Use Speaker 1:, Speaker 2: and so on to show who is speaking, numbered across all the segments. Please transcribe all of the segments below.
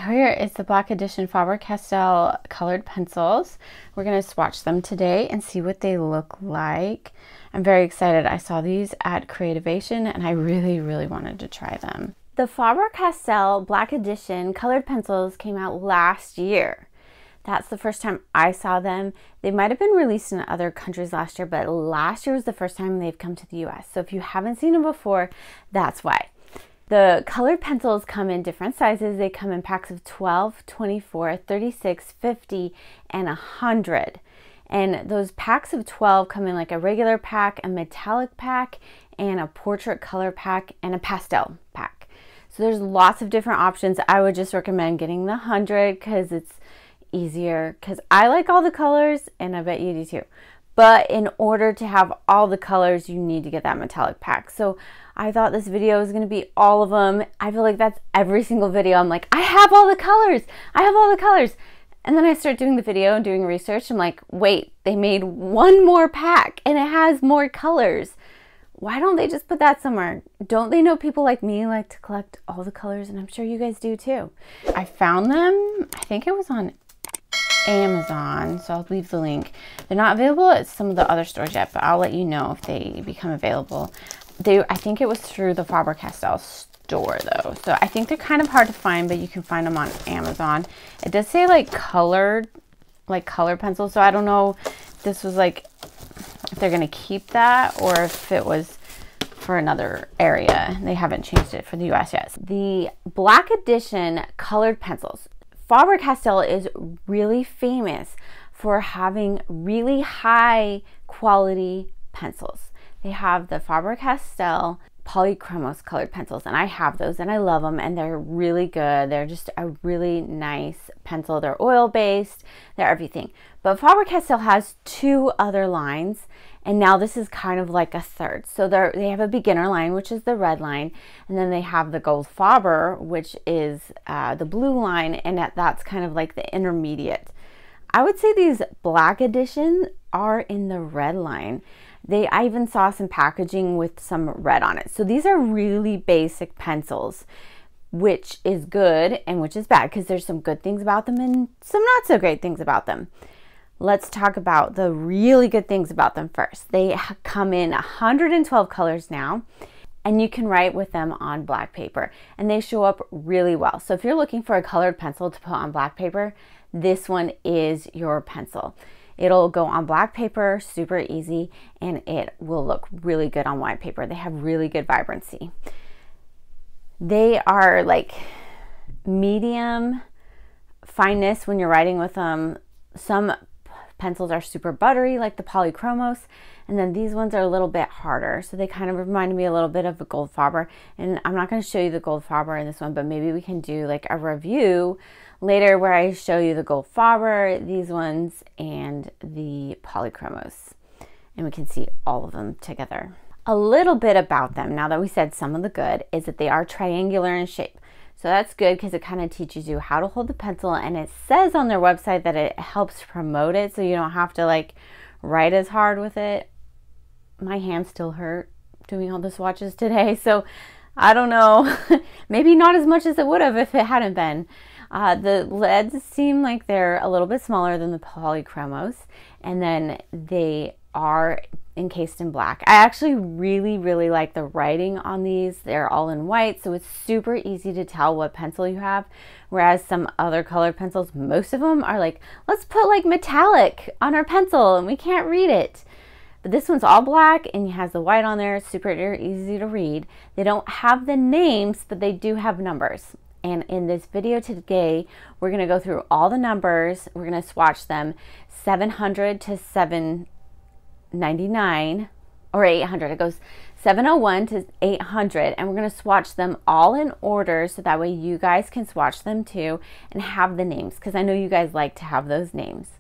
Speaker 1: Here is the Black Edition Faber-Castell colored pencils. We're going to swatch them today and see what they look like. I'm very excited. I saw these at Creativation and I really wanted to try them. The Faber-Castell Black Edition colored pencils came out last year. That's the first time I saw them. They might have been released in other countries last year, but last year was the first time they've come to the US. So if you haven't seen them before, that's why. The colored pencils come in different sizes. They come in packs of 12, 24, 36, 50, and 100. And those packs of 12 come in like a regular pack, a metallic pack, and a portrait color pack, and a pastel pack. So there's lots of different options. I would just recommend getting the 100 because it's easier, because I like all the colors and I bet you do too. But in order to have all the colors, you need to get that metallic pack. So I thought this video was going to be all of them. I feel like that's every single video. I'm like, I have all the colors. I have all the colors. And then I start doing the video and doing research. I'm like, wait, they made one more pack and it has more colors. Why don't they just put that somewhere? Don't they know people like me like to collect all the colors? And I'm sure you guys do too. I found them, I think it was on Amazon, so I'll leave the link. They're not available at some of the other stores yet, but I'll let you know if they become available. I think it was through the Faber-Castell store though, so I think they're kind of hard to find, but you can find them on Amazon. It does say like colored pencils, so I don't know if this was like, if they're gonna keep that or if it was for another area. They haven't changed it for the US yet. The Black Edition colored pencils. Faber-Castell is really famous for having really high quality pencils. They have the Faber-Castell Polychromos colored pencils, and I have those and I love them, and they're really good. They're just a really nice pencil. They're oil-based, they're everything. But Faber-Castell has two other lines, and now this is kind of like a third. So they have a beginner line, which is the red line, and then they have the Gold Faber, which is the blue line, and that's kind of like the intermediate. I would say these Black Edition are in the red line. I even saw some packaging with some red on it. So these are really basic pencils, which is good and which is bad, because there's some good things about them and some not so great things about them. Let's talk about the really good things about them first. They come in 112 colors now, and you can write with them on black paper, and they show up really well. So if you're looking for a colored pencil to put on black paper, this one is your pencil. It'll go on black paper, super easy, and it will look really good on white paper. They have really good vibrancy. They are like medium fineness when you're writing with them. Some pencils are super buttery, like the Polychromos, and then these ones are a little bit harder. So they kind of remind me a little bit of the Gold Faber. And I'm not going to show you the Gold Faber in this one, but maybe we can do like a review later where I show you the Gold Faber, these ones, and the Polychromos, and we can see all of them together. A little bit about them, now that we said some of the good, is that they are triangular in shape. So that's good because it kind of teaches you how to hold the pencil, and it says on their website that it helps promote it, so you don't have to like write as hard with it. My hands still hurt doing all the swatches today, so I don't know. Maybe not as much as it would have if it hadn't been. The leads seem like they're a little bit smaller than the Polychromos, and then they are encased in black. I actually really like the writing on these. They're all in white, so it's super easy to tell what pencil you have, whereas some other colored pencils, most of them are like, let's put like metallic on our pencil and we can't read it. But this one's all black and it has the white on there. It's super easy to read. They don't have the names, but they do have numbers. And in this video today, we're going to go through all the numbers. We're going to swatch them 700 to 799 or 800. It goes 701 to 800, and we're going to swatch them all in order so that way you guys can swatch them too and have the names, because I know you guys like to have those names.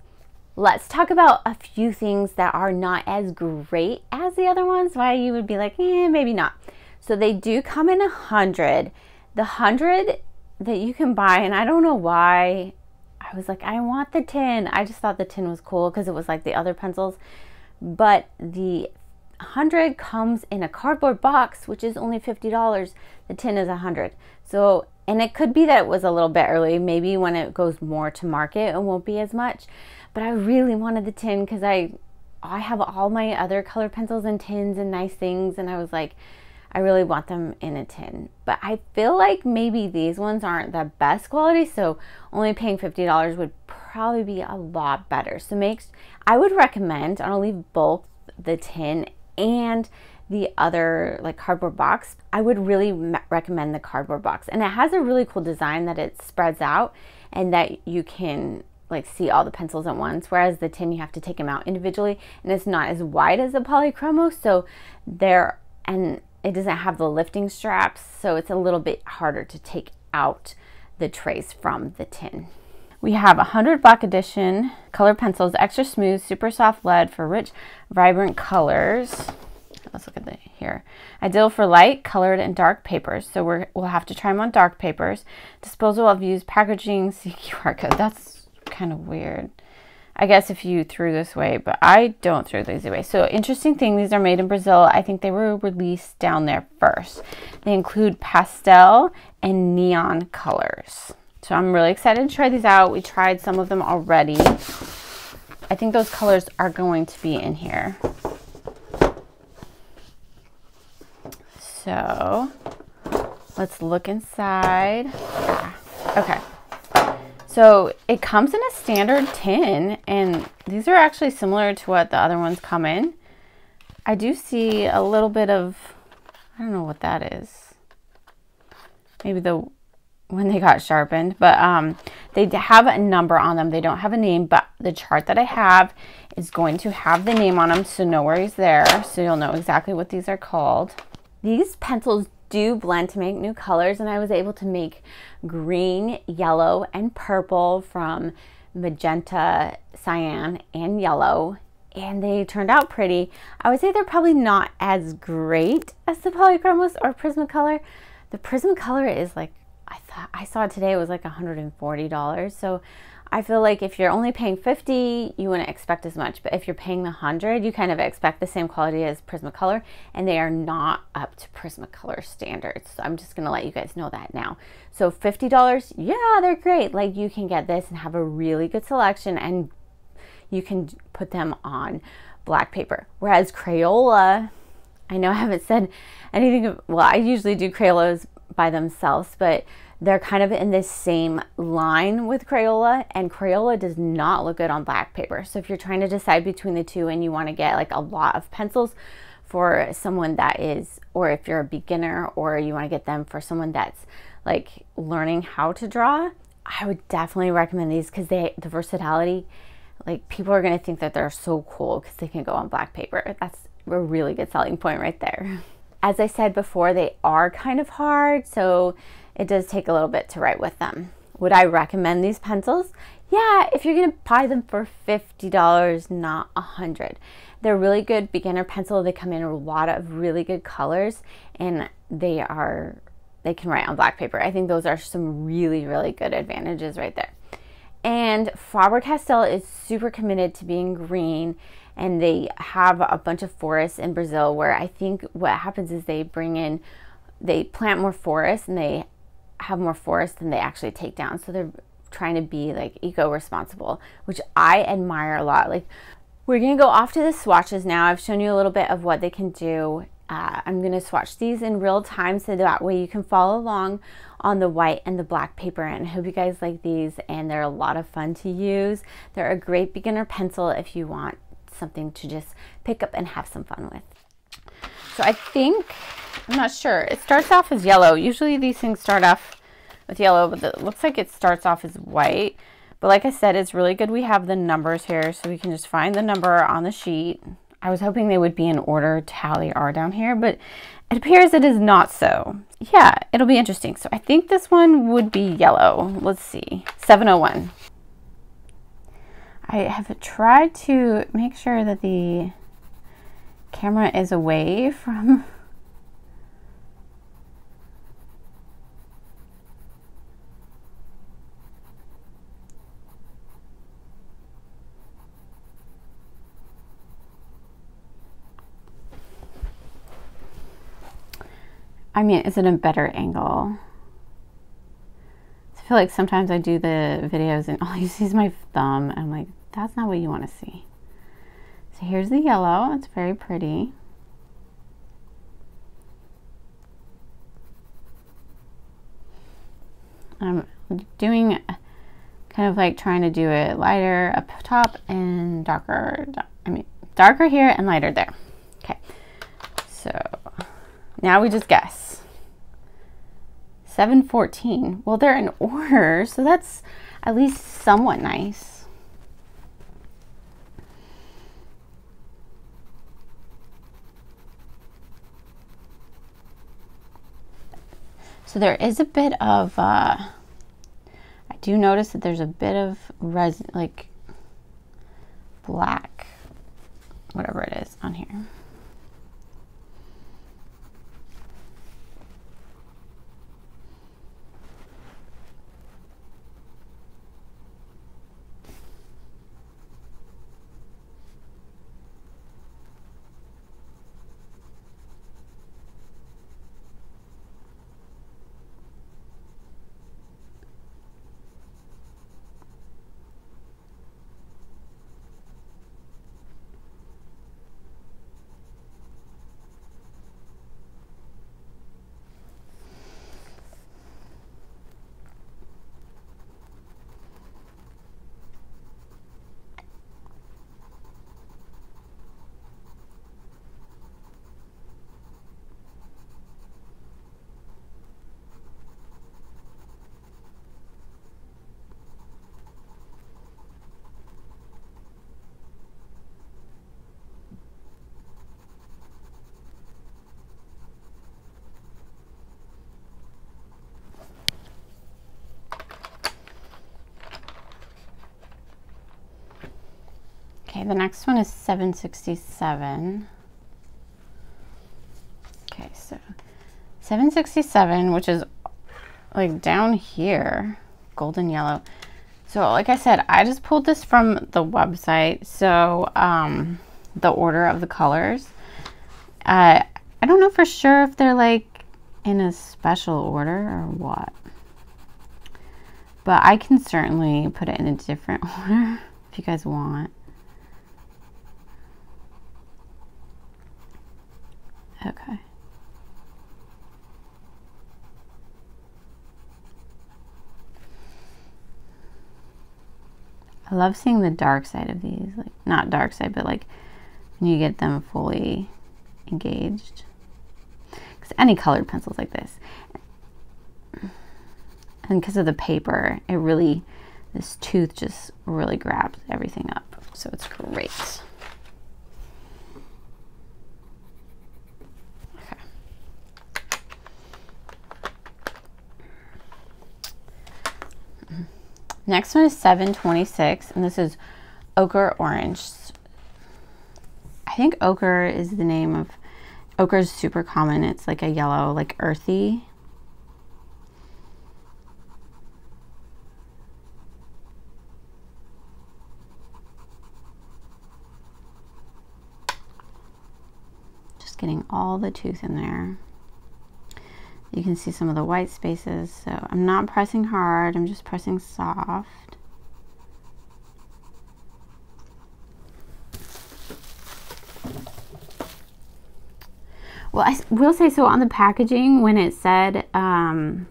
Speaker 1: Let's talk about a few things that are not as great as the other ones, why you would be like, maybe not. So they do come in 100. The 100 that you can buy, and I don't know why I was like, I want the tin. I just thought the tin was cool because it was like the other pencils, but the 100 comes in a cardboard box, which is only $50. The tin is 100. So And it could be that it was a little bit early. Maybe when it goes more to market, it won't be as much. But I really wanted the tin because I have all my other colored pencils in tins and nice things. And I was like, I really want them in a tin. But I feel like maybe these ones aren't the best quality. So only paying $50 would probably be a lot better. So I would recommend, I'll leave both the tin and the other like cardboard box. I would really recommend the cardboard box, and it has a really cool design that it spreads out and that you can like see all the pencils at once, whereas the tin you have to take them out individually, and it's not as wide as a polychromo, so and it doesn't have the lifting straps, so it's a little bit harder to take out the trays from the tin. We have 100 Black Edition colored pencils, extra smooth, super soft lead for rich, vibrant colors. Let's look at here. Ideal for light, colored, and dark papers. So we'll have to try them on dark papers. Disposal of used packaging, see QR code. That's kind of weird. I guess if you threw this away, but I don't throw these away. So interesting thing, these are made in Brazil. I think they were released down there first. They include pastel and neon colors. So I'm really excited to try these out. We tried some of them already. I think those colors are going to be in here. So let's look inside. Okay. So it comes in a standard tin, and these are actually similar to what the other ones come in. I do see a little bit of, I don't know what that is. Maybe when they got sharpened, but they have a number on them. They don't have a name, but the chart that I have is going to have the name on them, so no worries there. So you'll know exactly what these are called. These pencils do blend to make new colors, and I was able to make green, yellow, and purple from magenta, cyan, and yellow, and they turned out pretty. I would say they're probably not as great as the Polychromos or Prismacolor. The Prismacolor is like, I saw it today, it was like $140. So I feel like if you're only paying $50, you wouldn't expect as much. But if you're paying the $100, you kind of expect the same quality as Prismacolor, and they are not up to Prismacolor standards. So I'm just gonna let you guys know that now. So $50, yeah, they're great. Like you can get this and have a really good selection, and you can put them on black paper. Whereas Crayola, I know I haven't said anything, well, I usually do Crayolas by themselves, but they're kind of in this same line with Crayola, and Crayola does not look good on black paper. So if you're trying to decide between the two and you want to get like a lot of pencils for someone that is, or if you're a beginner or you want to get them for someone that's like learning how to draw, I would definitely recommend these because the versatility, like people are going to think that they're so cool because they can go on black paper. That's a really good selling point right there. As I said before, they are kind of hard, so it does take a little bit to write with them. Would I recommend these pencils? Yeah, if you're gonna buy them for $50, not $100. They're really good beginner pencil. They come in a lot of really good colors, and they can write on black paper. I think those are some really, really good advantages right there. And Faber-Castell is super committed to being green, and they have a bunch of forests in Brazil where I think what happens is they plant more forests, and they have more forests than they actually take down. So they're trying to be like eco-responsible, which I admire a lot. Like we're gonna go off to the swatches now. I've shown you a little bit of what they can do. I'm gonna swatch these in real time so that way you can follow along on the white and the black paper, and I hope you guys like these, and they're a lot of fun to use. They're a great beginner pencil if you want something to just pick up and have some fun with. So I think, I'm not sure, it starts off as yellow. Usually these things start off with yellow, but it looks like it starts off as white. But like I said, it's really good we have the numbers here, so we can just find the number on the sheet. I was hoping they would be in order to how they are down here, but it appears it is not so. Yeah, it'll be interesting. So I think this one would be yellow. Let's see, 701. I have tried to make sure that the camera is away from I mean, is it a better angle? feel like sometimes I do the videos and all you see is my thumb. And I'm like, that's not what you want to see. So here's the yellow. It's very pretty. I'm doing kind of like trying to do it lighter up top and darker, darker here and lighter there. Okay, so now we just guess. 714. Well, they're in order, so that's at least somewhat nice. So there is a bit of, I do notice that there's a bit of resin, like black, whatever it is on here. Okay, the next one is 767. Okay, so 767, which is like down here, golden yellow. So like I said, I just pulled this from the website. So the order of the colors. I don't know for sure if they're like in a special order or what. But I can certainly put it in a different order if you guys want. Okay. I love seeing the dark side of these, like not dark side, but like when you get them fully engaged. Because any colored pencils like this, and because of the paper, it really, this tooth just really grabs everything up. So it's great. Next one is 726, and this is Ochre Orange. I think ochre is the name of, ochre is super common. It's like a yellow, like earthy. Just getting all the tooth in there. You can see some of the white spaces, so I'm not pressing hard, I'm just pressing soft. Well, I will say, so on the packaging, when it said how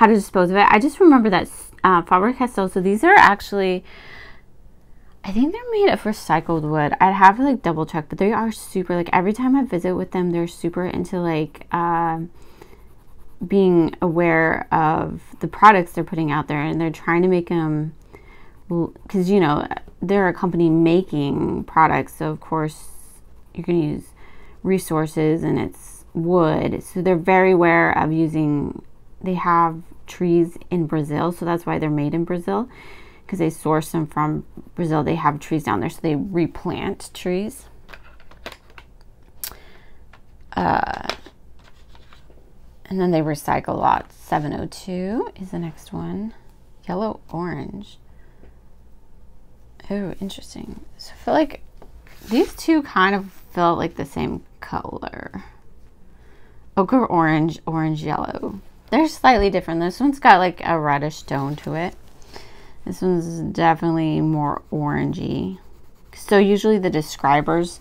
Speaker 1: to dispose of it, I just remember that Faber-Castell, so these are actually, I think they're made of recycled wood. I'd have to like double check, but they are super, like every time I visit with them, they're super into like being aware of the products they're putting out there, and they're trying to make them, because you know, they're a company making products, so of course you're going to use resources and it's wood, so they're very aware of using, they have trees in Brazil, so that's why they're made in Brazil, because they source them from Brazil. They have trees down there, so they replant trees. And then they recycle a lot. 702 is the next one. Yellow orange. Oh, interesting. So I feel like these two kind of feel like the same color. ochre orange, orange yellow. They're slightly different. This one's got like a reddish tone to it. This one's definitely more orangey. So usually the describers,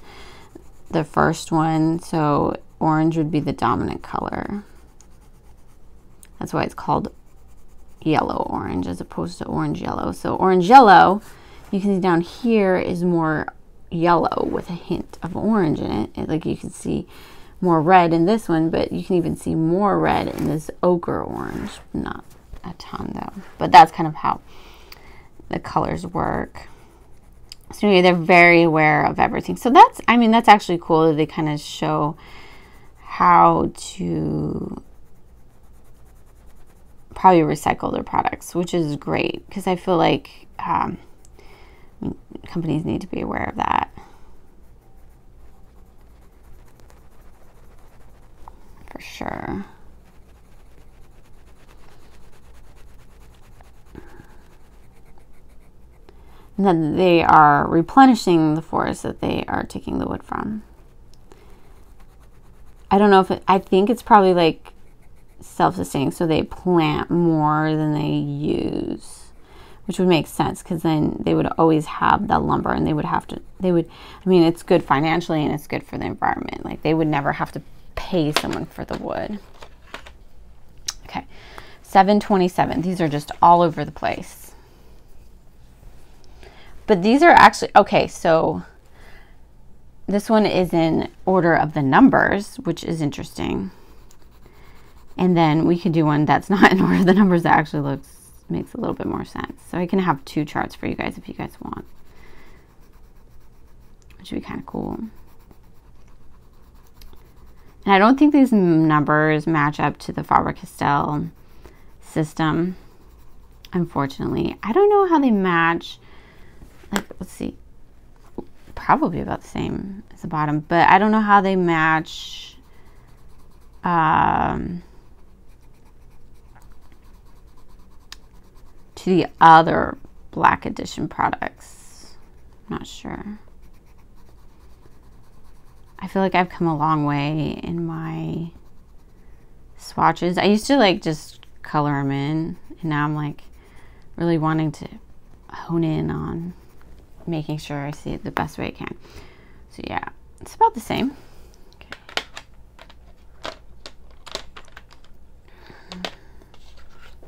Speaker 1: the first one, so orange would be the dominant color. That's why it's called yellow orange as opposed to orange yellow. So orange yellow, you can see down here, is more yellow with a hint of orange in it. Like you can see more red in this one, but you can even see more red in this ochre orange. Not a ton though, but that's kind of how the colors work. So anyway, they're very aware of everything. So that's, I mean, that's actually cool that they kind of show how to probably recycle their products, which is great because I feel like companies need to be aware of that. For sure. And then they are replenishing the forest that they are taking the wood from. I don't know if I think it's probably like self-sustaining, so they plant more than they use, which would make sense because then they would always have the lumber, and I mean, it's good financially and it's good for the environment. Like they would never have to pay someone for the wood. Okay, 727. These are just all over the place. But these are actually, okay, so this one is in order of the numbers, which is interesting. And then we could do one that's not in order of the numbers that actually makes a little bit more sense. So I can have two charts for you guys if you guys want, which would be kind of cool. And I don't think these numbers match up to the Faber-Castell system, unfortunately. I don't know how they match. Like, let's see. Probably about the same as the bottom, but I don't know how they match to the other Black Edition products. I'm not sure. I feel like I've come a long way in my swatches. I used to like just color them in, and now I'm like really wanting to hone in on making sure I see it the best way I can. So yeah, it's about the same.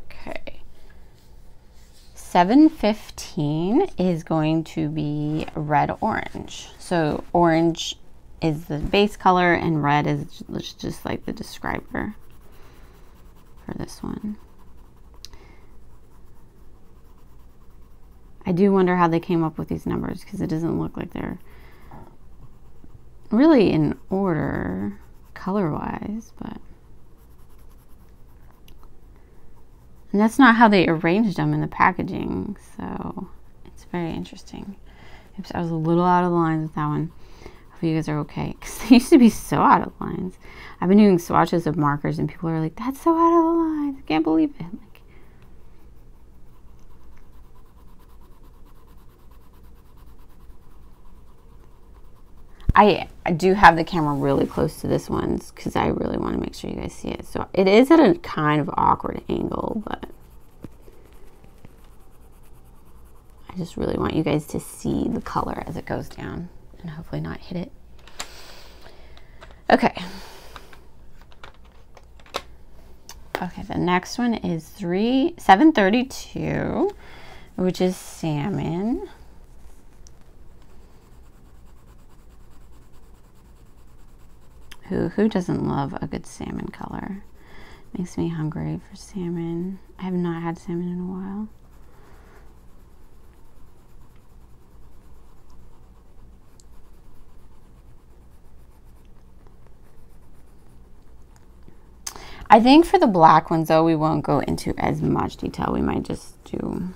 Speaker 1: Okay. 715 is going to be red orange. So orange is the base color and red is just like the describer for this one. I do wonder how they came up with these numbers because it doesn't look like they're really in order color-wise, but and that's not how they arranged them in the packaging, so it's very interesting. Oops, I was a little out of the lines with that one. Hope you guys are okay, because they used to be so out of lines. I've been doing swatches of markers and people are like, that's so out of the lines, I can't believe it. I do have the camera really close to this one because I really want to make sure you guys see it. So it is at a kind of awkward angle, but I just really want you guys to see the color as it goes down and hopefully not hit it. Okay. Okay, the next one is 732, which is salmon. Who doesn't love a good salmon color? Makes me hungry for salmon. I have not had salmon in a while. I think for the black ones though, we won't go into as much detail. We might just do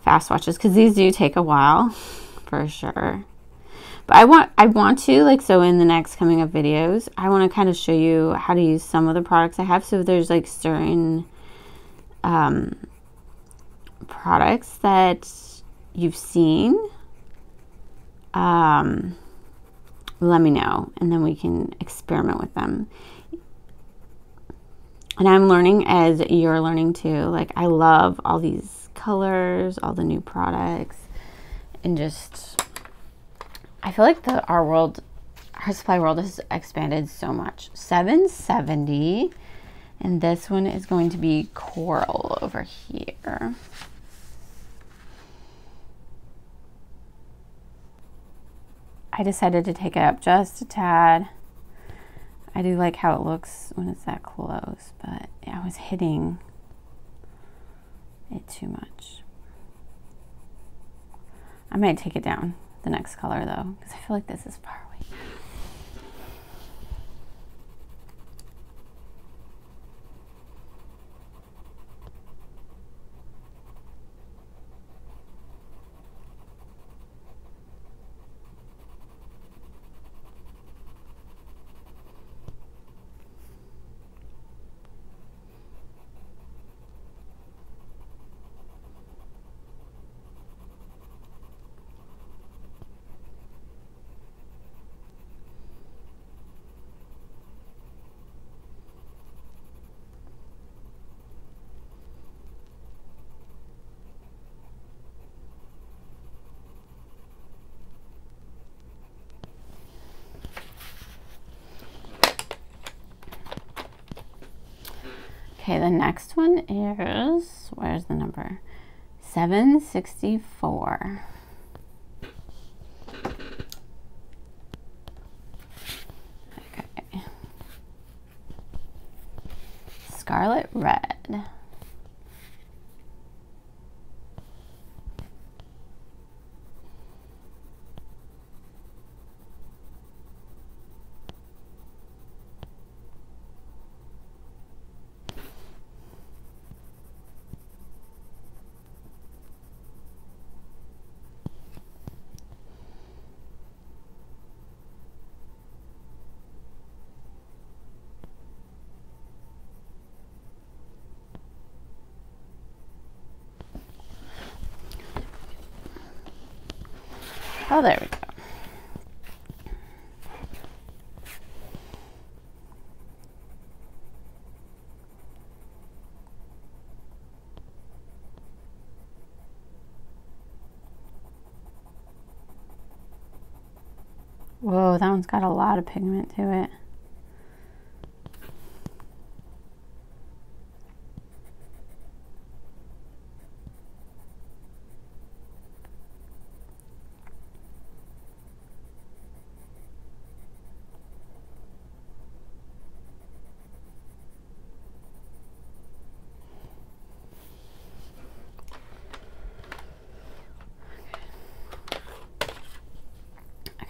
Speaker 1: fast swatches because these do take a while for sure. But I want to, like, so in the next coming up videos, I want to kind of show you how to use some of the products I have. So if there's like certain products that you've seen, let me know, and then we can experiment with them. And I'm learning as you're learning too. Like, I love all these colors, all the new products, and just, I feel like our supply world has expanded so much. $7.70, and this one is going to be coral over here. I decided to take it up just a tad. I do like how it looks when it's that close, but I was hitting it too much. I might take it down the next color though, because I feel like this is far away. Okay, the next one is, where's the number? 764. Okay. Scarlet Red. Oh, there we go. Whoa, that one's got a lot of pigment to it.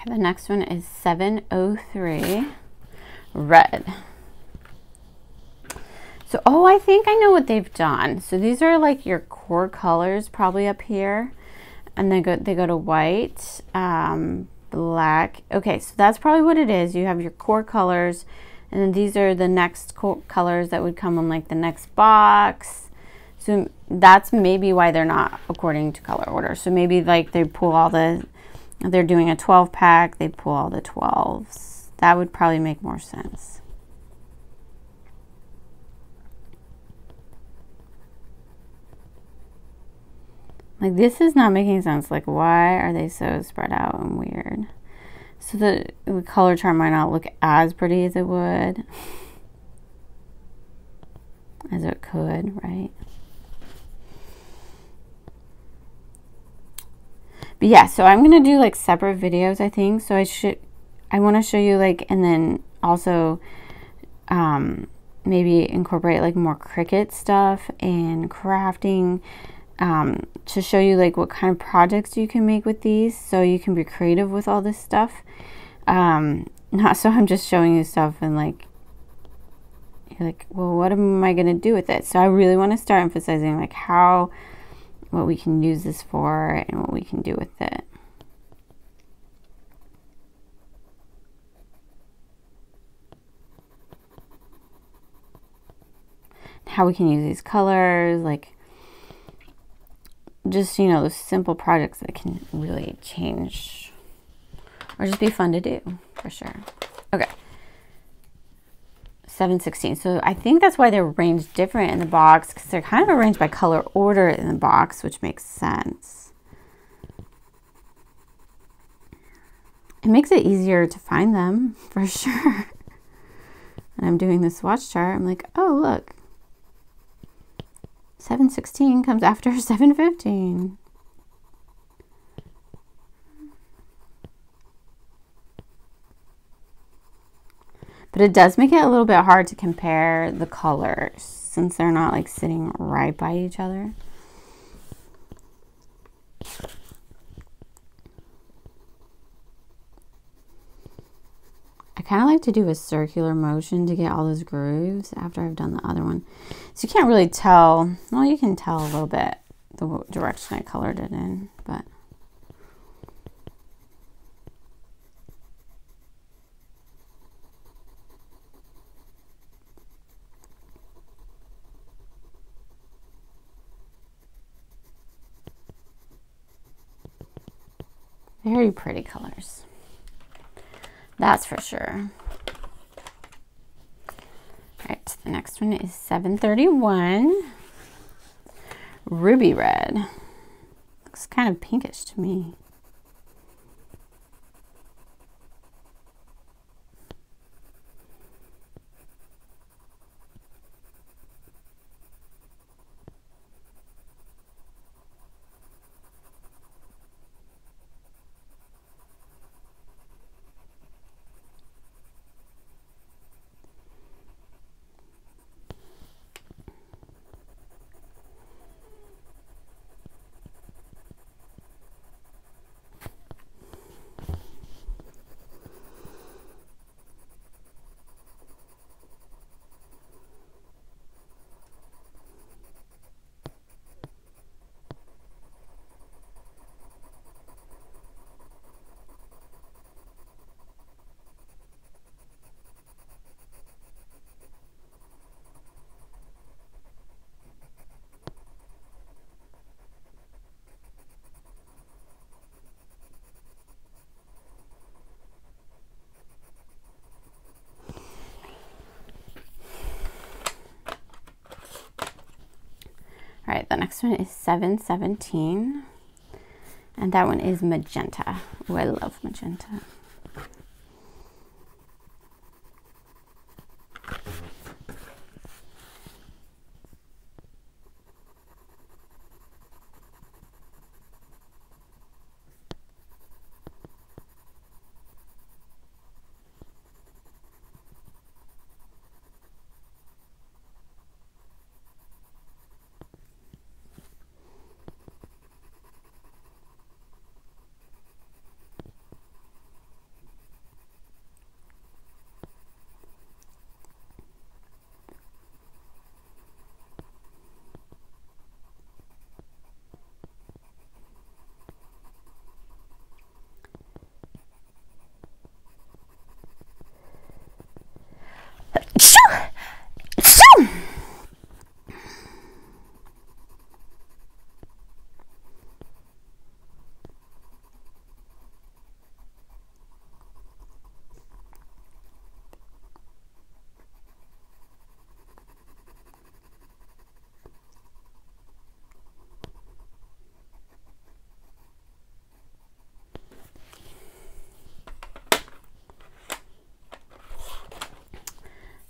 Speaker 1: The next one is 703 Red. So, oh, I think I know what they've done. So these are like your core colors probably up here. And they go to white, black. Okay, so that's probably what it is. You have your core colors, and then these are the next colors that would come on like the next box. So that's maybe why they're not according to color order. So maybe like they pull all the, they're doing a 12 pack, they pull all the 12s. That would probably make more sense. Like, this is not making sense. Like, why are they so spread out and weird? So the color chart might not look as pretty as it would. As it could, right? But yeah, so I'm going to do like separate videos, I think. So I want to show you like, and then also maybe incorporate like more Cricut stuff and crafting to show you like what kind of projects you can make with these, so you can be creative with all this stuff. Not so I'm just showing you stuff and like, you're like, well, what am I going to do with it? So I really want to start emphasizing like what we can use this for and what we can do with it. How we can use these colors, like just, you know, those simple projects that can really change or just be fun to do for sure. Okay. 716. So I think that's why they're arranged different in the box, because they're kind of arranged by color order in the box, which makes sense. It makes it easier to find them for sure. And I'm doing this swatch chart. I'm like, oh, look, 716 comes after 715. But it does make it a little bit hard to compare the colors since they're not like sitting right by each other. I kind of like to do a circular motion to get all those grooves after I've done the other one. So you can't really tell, well, you can tell a little bit the direction I colored it in, but. Very pretty colors. That's for sure. All right, the next one is 731. Ruby red. Looks kind of pinkish to me. All right, the next one is 717, and that one is magenta. Oh, I love magenta.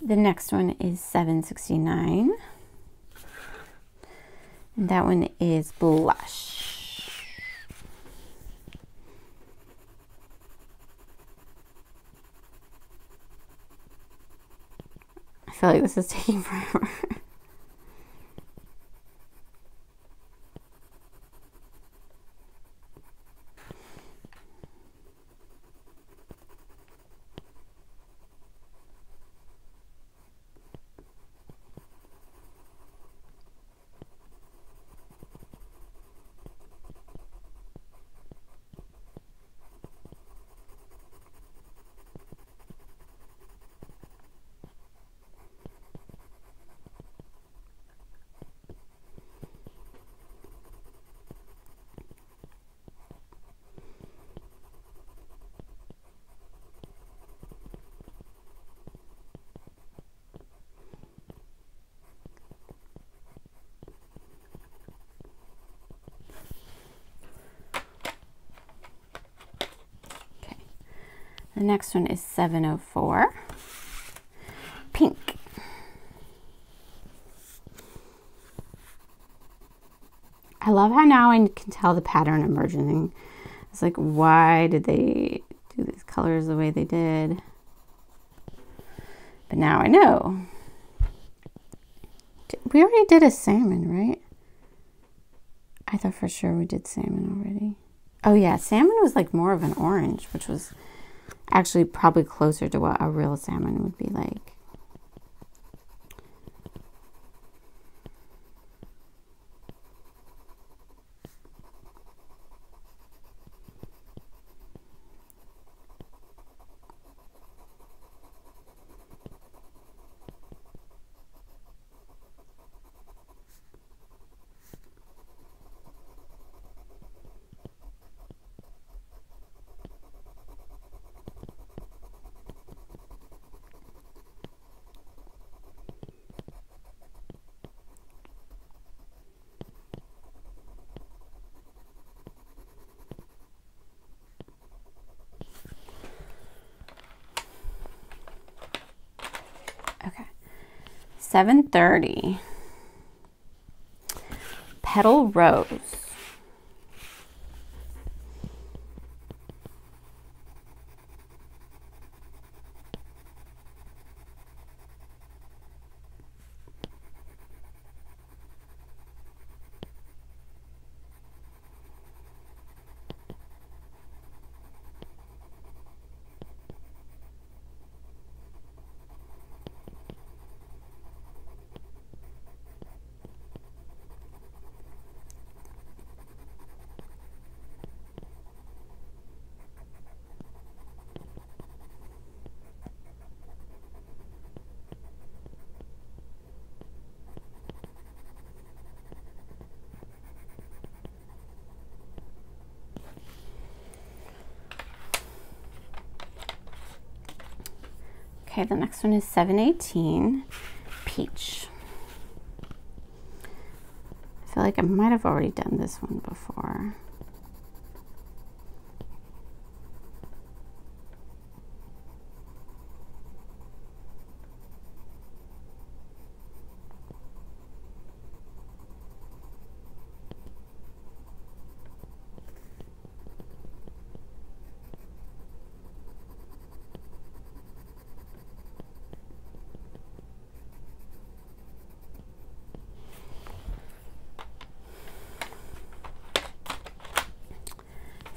Speaker 1: The next one is 769, and that one is blush. I feel like this is taking forever. The next one is 704. Pink. I love how now I can tell the pattern emerging. It's like, why did they do these colors the way they did? But now I know. We already did a salmon, right? I thought for sure we did salmon already. Oh yeah, salmon was like more of an orange, which was actually probably closer to what a real salmon would be like. Okay, 730. Petal Rose. Okay, the next one is 718, Peach. I feel like I might have already done this one before.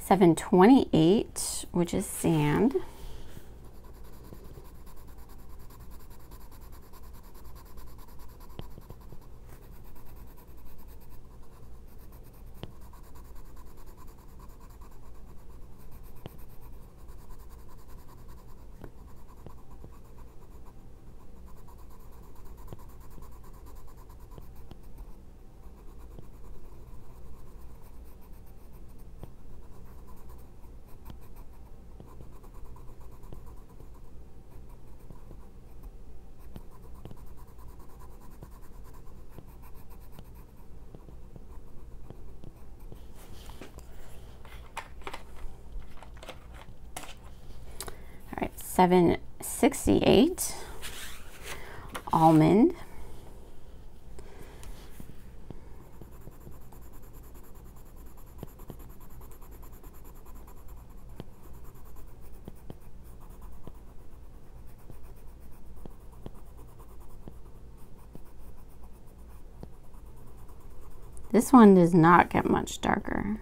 Speaker 1: $728, which is sand. All right, 768, Almond. This one does not get much darker.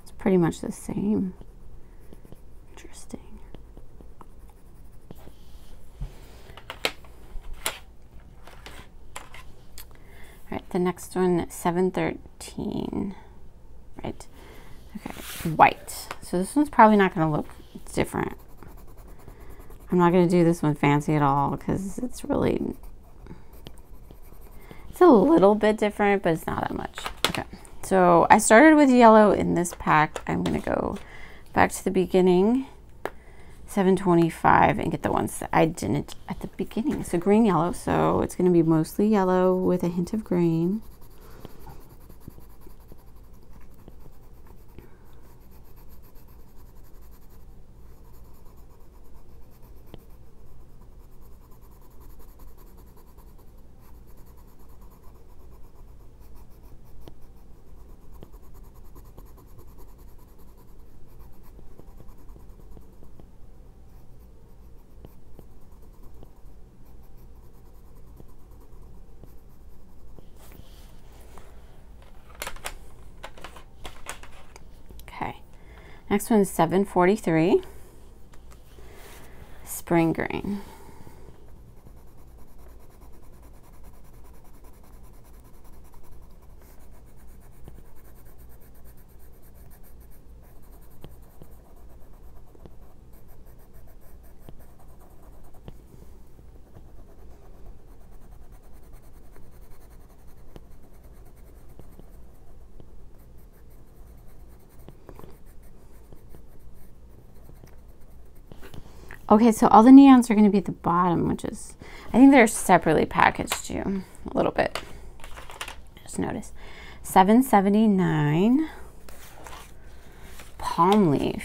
Speaker 1: It's pretty much the same. Interesting. All right, the next one, 713. Right. Okay, white. So this one's probably not going to look different. I'm not going to do this one fancy at all because it's really... It's a little bit different, but it's not that much. Okay, so I started with yellow in this pack. I'm gonna go back to the beginning, 725, and get the ones that I didn't at the beginning. So green, yellow, so it's gonna be mostly yellow with a hint of green. Next one is 743, Spring Green. Okay, so all the neons are going to be at the bottom, which is, I think they're separately packaged too, a little bit. Just notice. 779, Palm Leaf.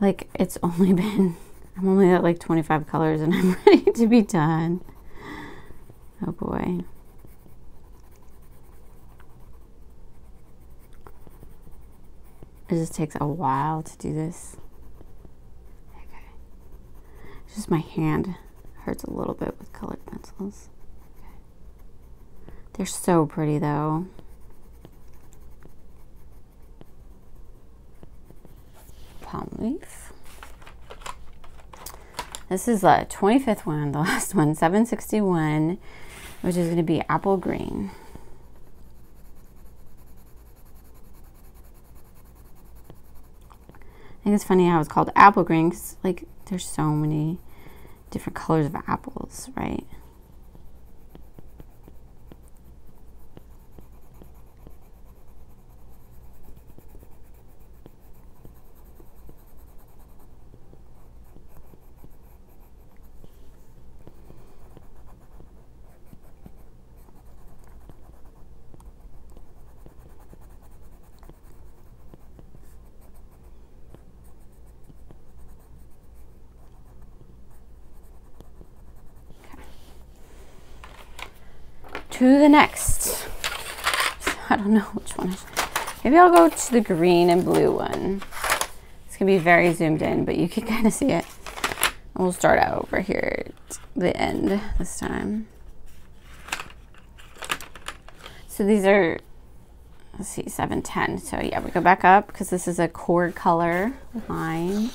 Speaker 1: Like, it's only been, I'm only at like 25 colors and I'm ready to be done. Oh boy. It just takes a while to do this. Okay. It's just my hand hurts a little bit with colored pencils. Okay. They're so pretty though. Palm Leaf. This is the 25th one, the last one, 761, which is going to be Apple Green. I think it's funny how it's called apple green because, like, there's so many different colors of apples, right? To the next. I don't know which one. Maybe I'll go to the green and blue one. It's gonna be very zoomed in, but you can kind of see it. And we'll start out over here at the end this time. So these are, let's see, 710. So yeah, we go back up because this is a cord color line.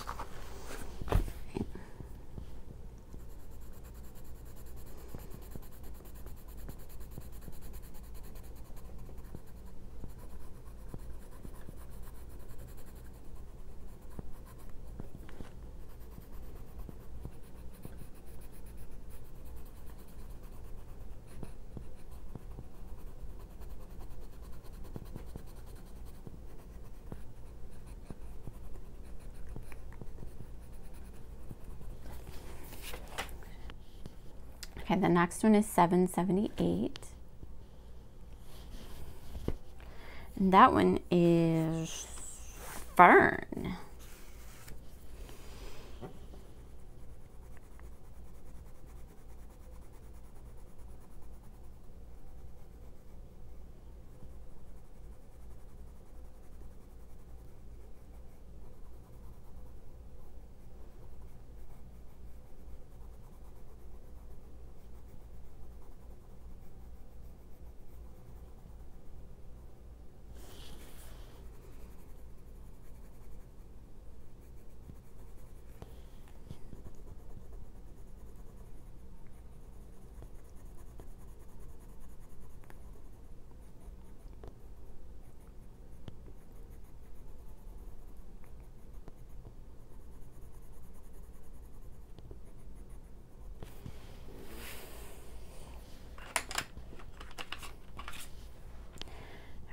Speaker 1: Okay, the next one is 778. And that one is Fern.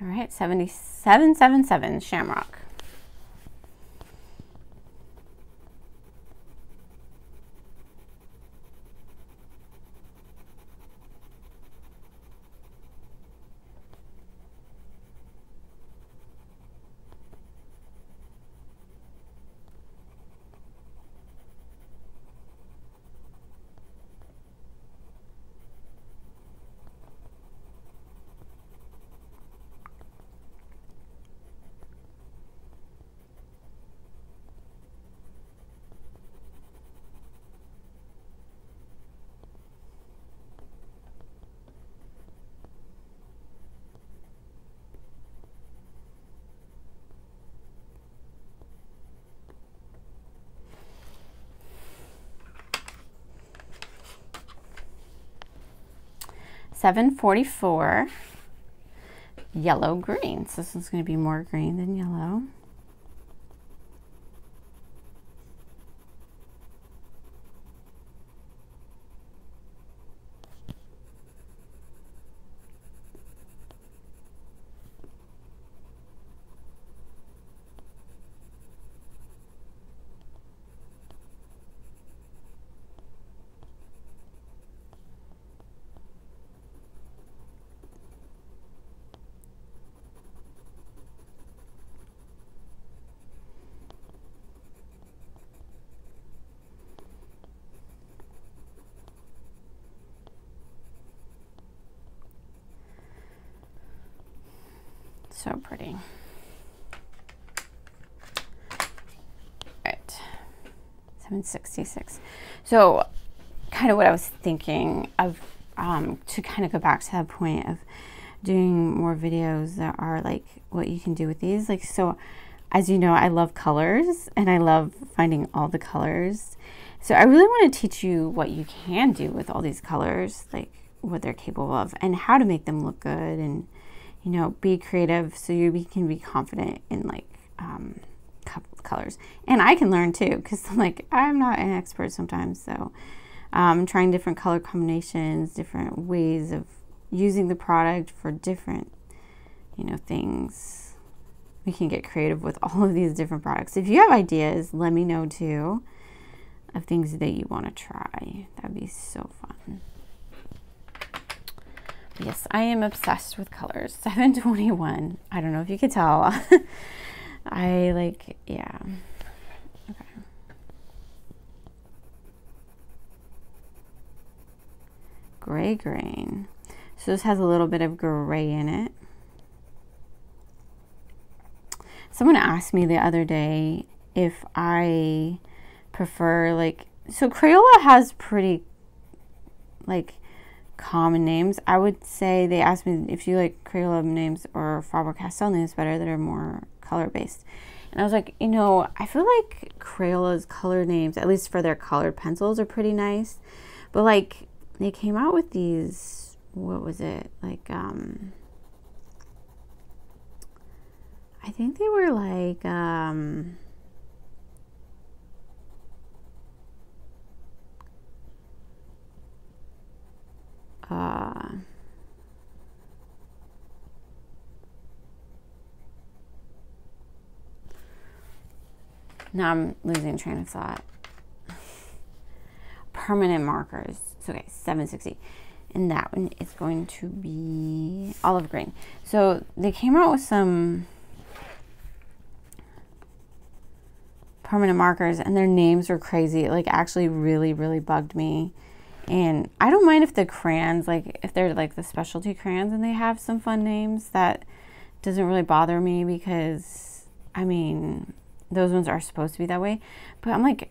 Speaker 1: All right, 7777 Shamrock. 744 yellow green. So this one's going to be more green than yellow. So pretty. Right, 766. So kind of what I was thinking of, to kind of go back to that point of doing more videos that are like what you can do with these. Like, so as you know, I love colors and I love finding all the colors. So I really want to teach you what you can do with all these colors, like what they're capable of and how to make them look good, and you know, be creative so you can be confident in like colors. And I can learn too, because I'm not an expert sometimes. So trying different color combinations, different ways of using the product for different, you know, things. We can get creative with all of these different products. If you have ideas, let me know too of things that you want to try. That'd be so fun. Yes, I am obsessed with colors. 721. I don't know if you could tell. I like, yeah. Okay. Gray grain. So this has a little bit of gray in it. Someone asked me the other day if I prefer so Crayola has pretty common names. I would say they asked me if you like Crayola names or Faber-Castell names better that are more color-based. And I was like, you know, I feel like Crayola's color names, at least for their colored pencils, are pretty nice. But like, they came out with these, what was it? Like, I think they were like, now I'm losing train of thought. Permanent markers. So, okay, 760. And that one is going to be olive green. So they came out with some permanent markers and their names were crazy. It actually really, really bugged me. And I don't mind if the crayons, if they're the specialty crayons and they have some fun names, that doesn't really bother me, because I mean, those ones are supposed to be that way. But I'm like,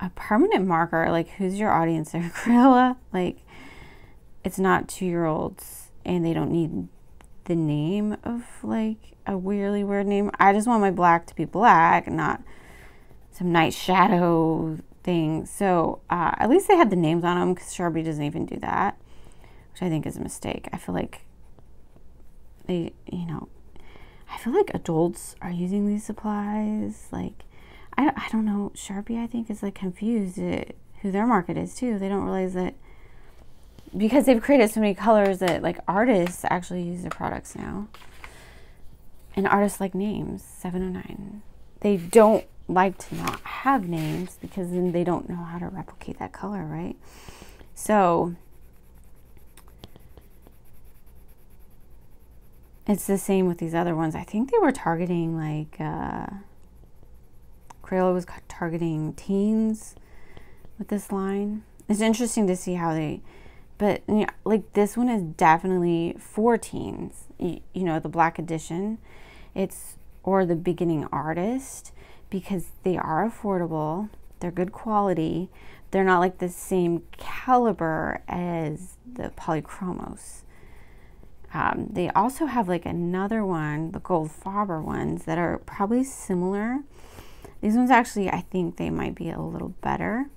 Speaker 1: a permanent marker, who's your audience there, Crayola? It's not 2-year-olds and they don't need the name of a really weird name. I just want my black to be black, not some nice shadow thing. So at least they had the names on them, because Sharpie doesn't even do that, which I think is a mistake. I feel like they, I feel like adults are using these supplies. I don't know. Sharpie, I think, is confused at who their market is too. They don't realize that because they've created so many colors that artists actually use their products now. And artists like names. 709. They don't like to not have names, because then they don't know how to replicate that color, right? So it's the same with these other ones. I think they were targeting Crayola was targeting teens with this line. It's interesting to see how they, but this one is definitely for teens. You know, the black edition, or the beginning artist, because they are affordable, they're good quality, they're not the same caliber as the Polychromos. They also have another one, the Gold Faber ones, that are probably similar. These ones actually, I think they might be a little better.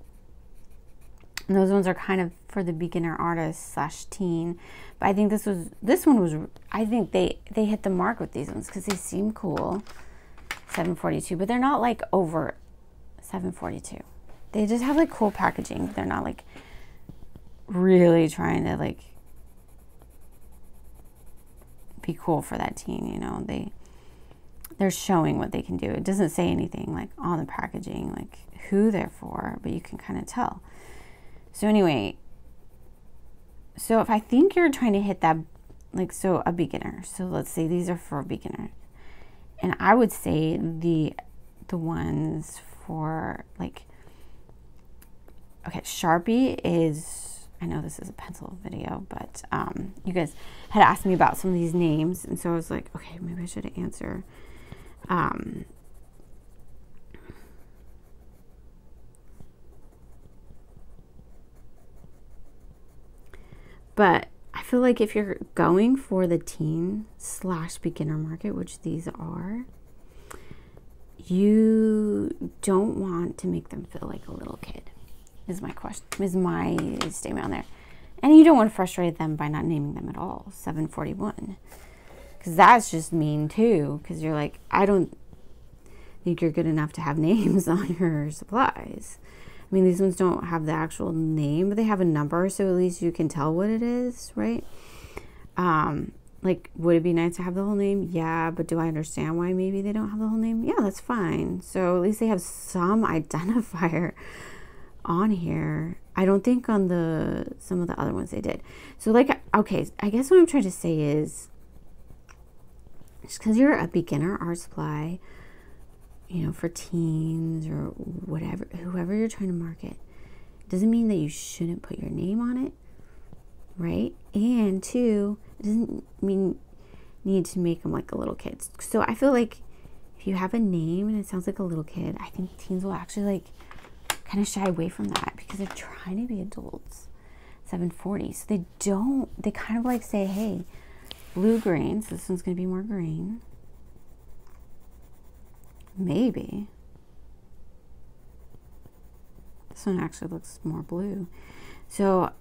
Speaker 1: And those ones are kind of for the beginner artist slash teen. But I think this one was, I think they hit the mark with these ones because they seem cool. 742, but they're not like over 742. They just have like cool packaging. They're not like really trying to like be cool for that teen, you know. They're showing what they can do. It doesn't say anything like on the packaging, like who they're for, but you can kind of tell. So anyway, so if I think you're trying to hit that, like, so a beginner, so let's say these are for a beginner, and I would say the ones for like, okay, Sharpie is, I know this is a pencil video, but you guys had asked me about some of these names, and so I was like, okay, maybe I should answer. But I feel like if you're going for the teen slash beginner market, which these are, you don't want to make them feel like a little kid, is my statement on there. And you don't want to frustrate them by not naming them at all. 741. Because that's just mean too. Because you're like, I don't think you're good enough to have names on your supplies. I mean, these ones don't have the actual name, but they have a number, so at least you can tell what it is, right? Like, would it be nice to have the whole name? Yeah, but do I understand why maybe they don't have the whole name? Yeah, that's fine. So at least they have some identifier on here. I don't think on some of the other ones they did. So like, okay, I guess what I'm trying to say is, just because you're a beginner art supply, you know, for teens or whatever, whoever you're trying to market, doesn't mean that you shouldn't put your name on it, right? And two, it doesn't mean need to make them like a little kid. So I feel like if you have a name and it sounds like a little kid, I think teens will actually like kind of shy away from that because they're trying to be adults. 740, so they kind of like say, hey, blue green, so this one's going to be more green. Maybe. This one actually looks more blue. So,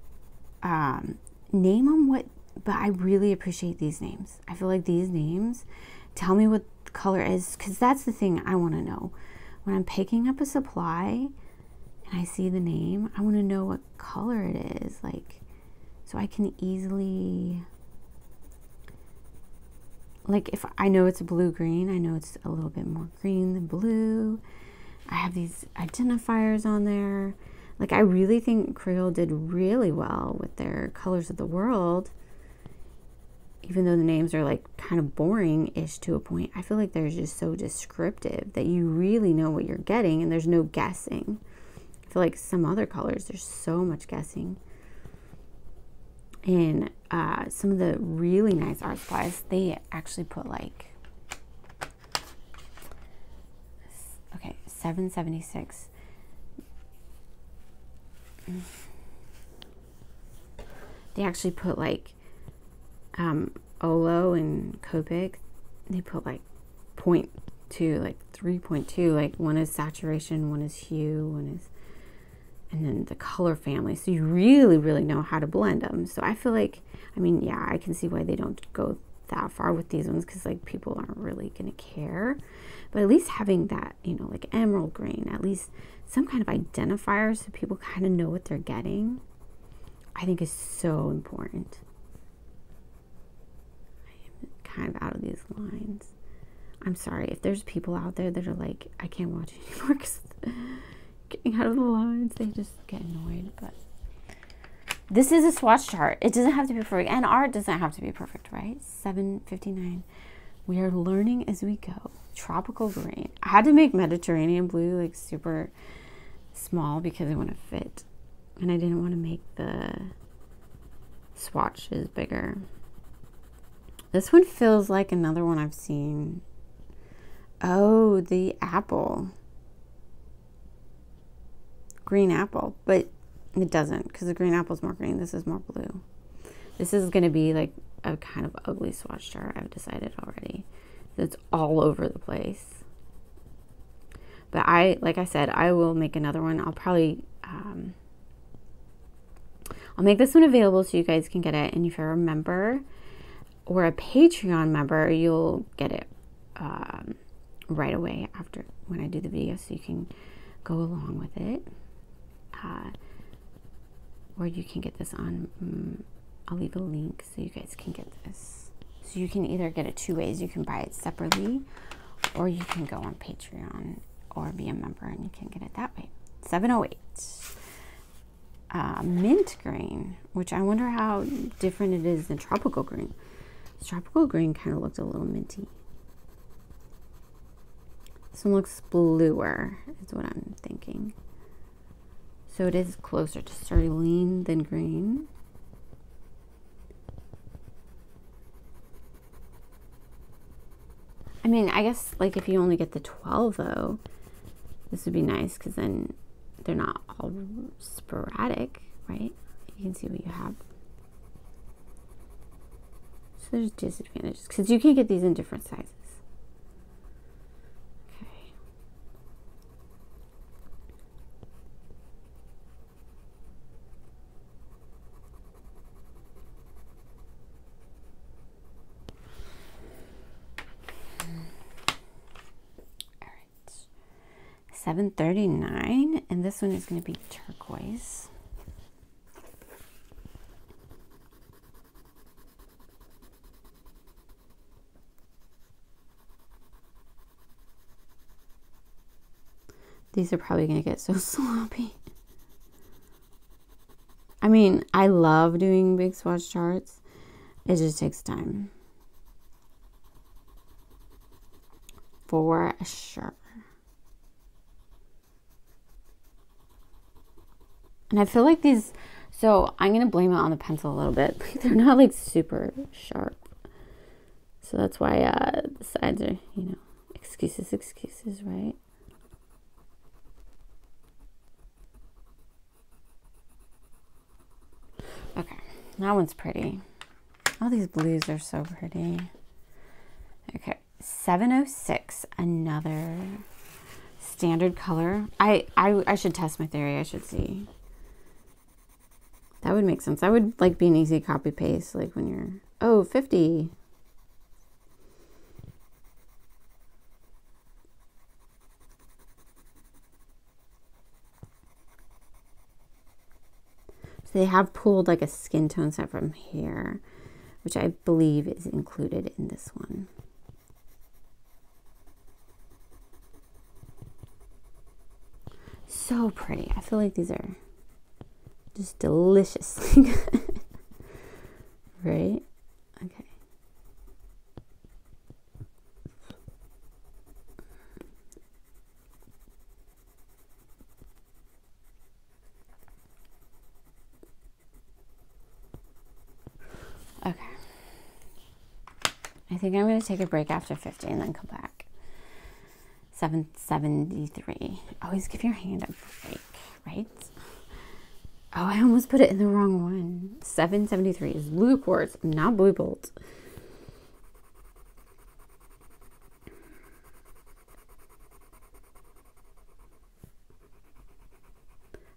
Speaker 1: name them what, but I really appreciate these names. I feel like these names tell me what the color is, because that's the thing I want to know. When I'm picking up a supply and I see the name, I want to know what color it is, like, so I can easily, like, if I know it's a blue-green, I know it's a little bit more green than blue. I have these identifiers on there. Like, I really think Crayola did really well with their Colors of the World. Even though the names are, like, kind of boring-ish to a point, I feel like they're just so descriptive that you really know what you're getting and there's no guessing. I feel like some other colors, there's so much guessing. And some of the really nice art supplies, they actually put like, okay, 776. They actually put like Olo and Copic. They put like 0.2, like 3.2. Like one is saturation, one is hue, one is, and then the color family. So you really, really know how to blend them. So I feel like, I mean, yeah, I can see why they don't go that far with these ones, because like people aren't really going to care. But at least having that, you know, like emerald green, at least some kind of identifier so people kind of know what they're getting, I think is so important. I am kind of out of these lines. I'm sorry if there's people out there that are like, I can't watch anymore because getting out of the lines, they just get annoyed. But this is a swatch chart. It doesn't have to be perfect, and art doesn't have to be perfect, right? 759. We are learning as we go. Tropical green. I had to make Mediterranean blue like super small because I want to fit, and I didn't want to make the swatches bigger. This one feels like another one I've seen. Oh, the apple. Green apple, but it doesn't, because the green apple is more green. This is more blue. This is going to be like a kind of ugly swatch chart, I've decided already. It's all over the place. But like I said, I will make another one. I'll probably I'll make this one available so you guys can get it. And if you're a member or a Patreon member, you'll get it right away after when I do the video, so you can go along with it. Or you can get this on, I'll leave a link so you guys can get this. So you can either get it two ways. You can buy it separately, or you can go on Patreon or be a member and you can get it that way. 708. Mint green, which I wonder how different it is than tropical green. Tropical green kind of looked a little minty. This one looks bluer, is what I'm thinking. So it is closer to cerulean than green. I mean, I guess like if you only get the 12 though, this would be nice because then they're not all sporadic, right? You can see what you have. So there's disadvantages because you can get these in different sizes. Okay. All right. 739, and this one is going to be turquoise. These are probably going to get so sloppy. I mean, I love doing big swatch charts. It just takes time. For sure. And I feel like these, so I'm going to blame it on the pencil a little bit. They're not like super sharp. So that's why the sides are, you know, excuses, right? Okay, that one's pretty. All these blues are so pretty. Okay, 706, another standard color. I should test my theory. I should see. That would make sense. That would like be an easy copy paste, like when you're, oh, 50. They have pulled like a skin tone set from here, which I believe is included in this one. So pretty. I feel like these are just deliciously good. Right? Okay. Okay. I think I'm going to take a break after 50 and then come back. 773. Always give your hand a break, right? Oh, I almost put it in the wrong one. 773 is blue quartz, not blue bolt.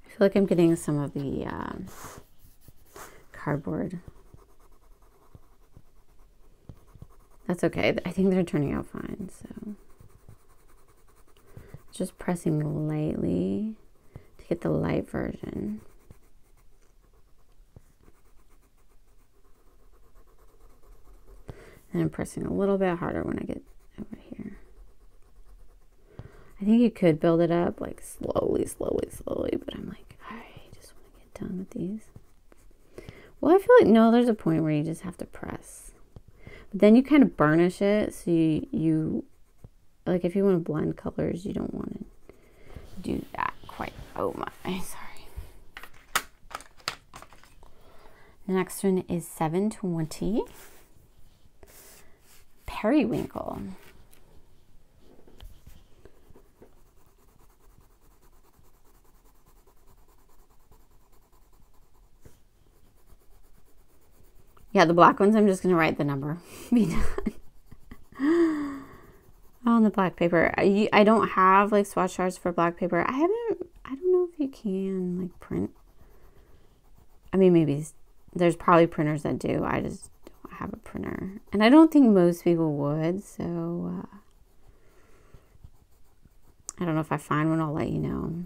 Speaker 1: I feel like I'm getting some of the cardboard. That's okay. I think they're turning out fine. So just pressing lightly to get the light version. And I'm pressing a little bit harder when I get over here. I think you could build it up like slowly, but I'm like, I just want to get done with these. Well, I feel like, no, there's a point where you just have to press. But then you kind of burnish it, so you like if you want to blend colors, you don't want to do that quite. Oh my, sorry. The next one is 720. Periwinkle. Yeah, the black ones, I'm just going to write the number. Be done. On the black paper. I don't have like swatch charts for black paper. I don't know if you can like print. I mean, maybe there's probably printers that do. I just don't have a printer. And I don't think most people would. So I don't know. If I find one, I'll let you know.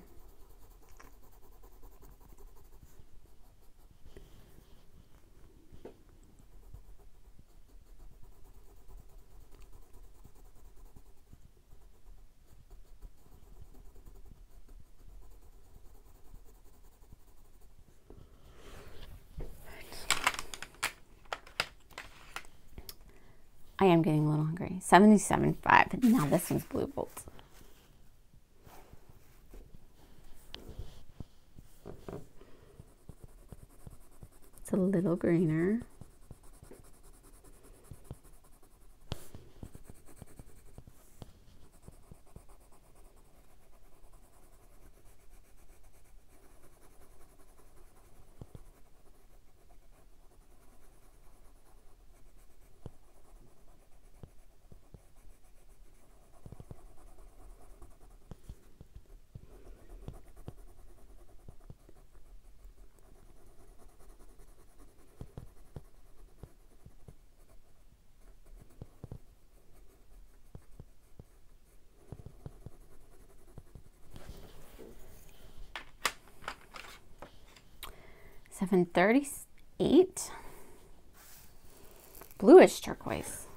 Speaker 1: I am getting a little hungry. 77.5. Now this one's Blue Bolt. It's a little greener. $738. Bluish turquoise.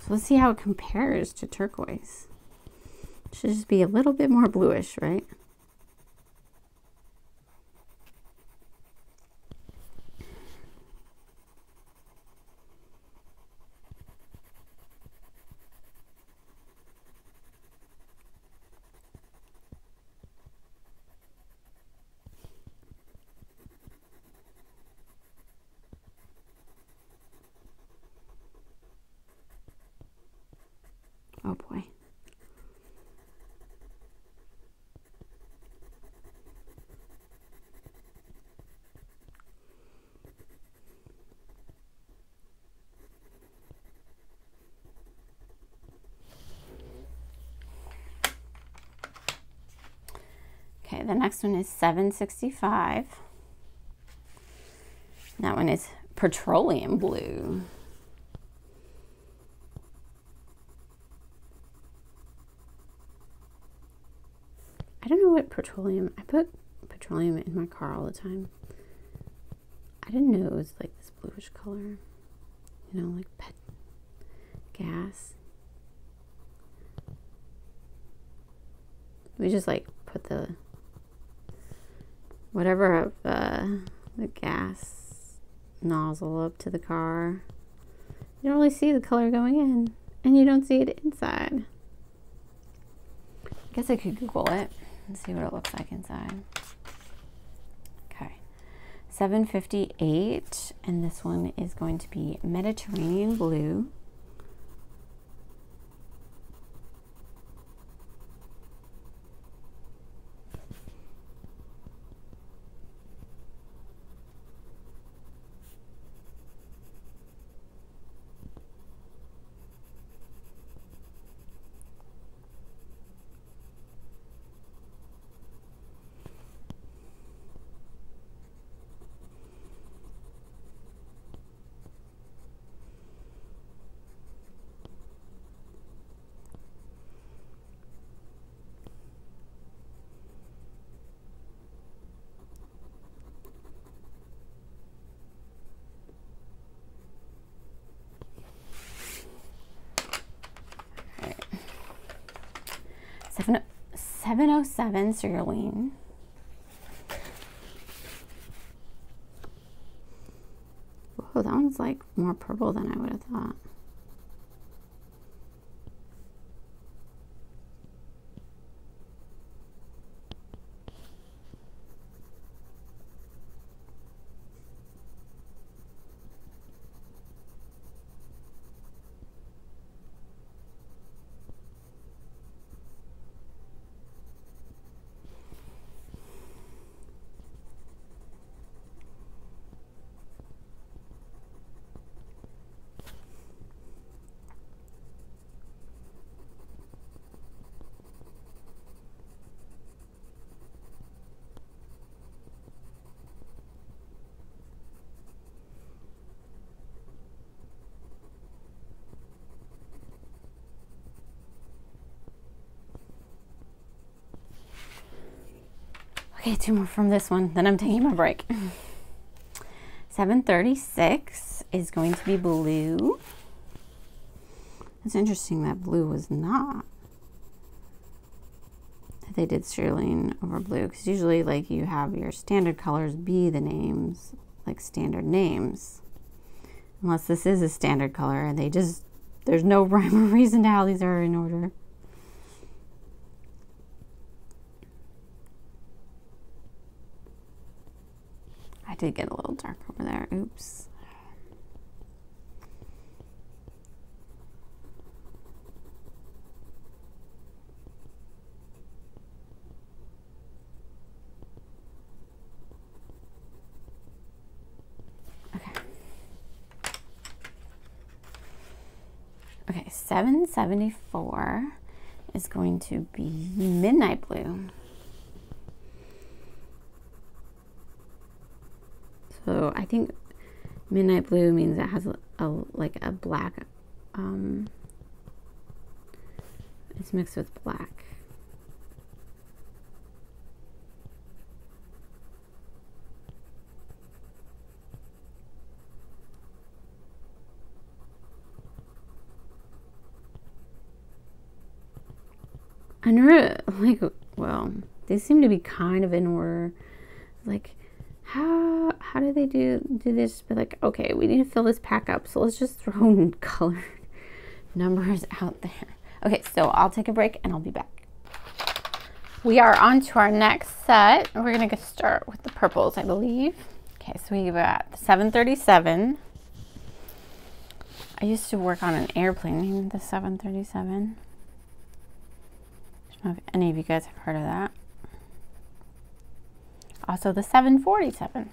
Speaker 1: So let's see how it compares to turquoise. It should just be a little bit more bluish, right? Oh boy. Okay, the next one is $765. That one is petroleum blue. I don't know what petroleum, I put petroleum in my car all the time. I didn't know it was like this bluish color, you know, like pet gas. We just like put the whatever of the gas nozzle up to the car. You don't really see the color going in, and you don't see it inside. I guess I could Google it and see what it looks like inside. Okay, $758, and this one is going to be Mediterranean blue. Right. 707 cerulean. Whoa, that one's like more purple than I would have thought. Okay, 2 more from this one, then I'm taking my break. 736 is going to be blue. It's interesting that blue was not. They did cerulean over blue, because usually like you have your standard colors be the names, like standard names. Unless this is a standard color and there's no rhyme or reason to how these are in order. I did get a little dark over there, oops. Okay, 774 is going to be midnight blue. So I think midnight blue means it has like a black, it's mixed with black. Like, well, they seem to be kind of in order. Like, how do they do this? But like, okay, we need to fill this pack up, so let's just throw colored numbers out there. Okay, so I'll take a break and I'll be back. We are on to our next set. We're gonna start with the purples, I believe. Okay, so we got 737. I used to work on an airplane named the 737. I don't know if any of you guys have heard of that. Also the 747. Okay.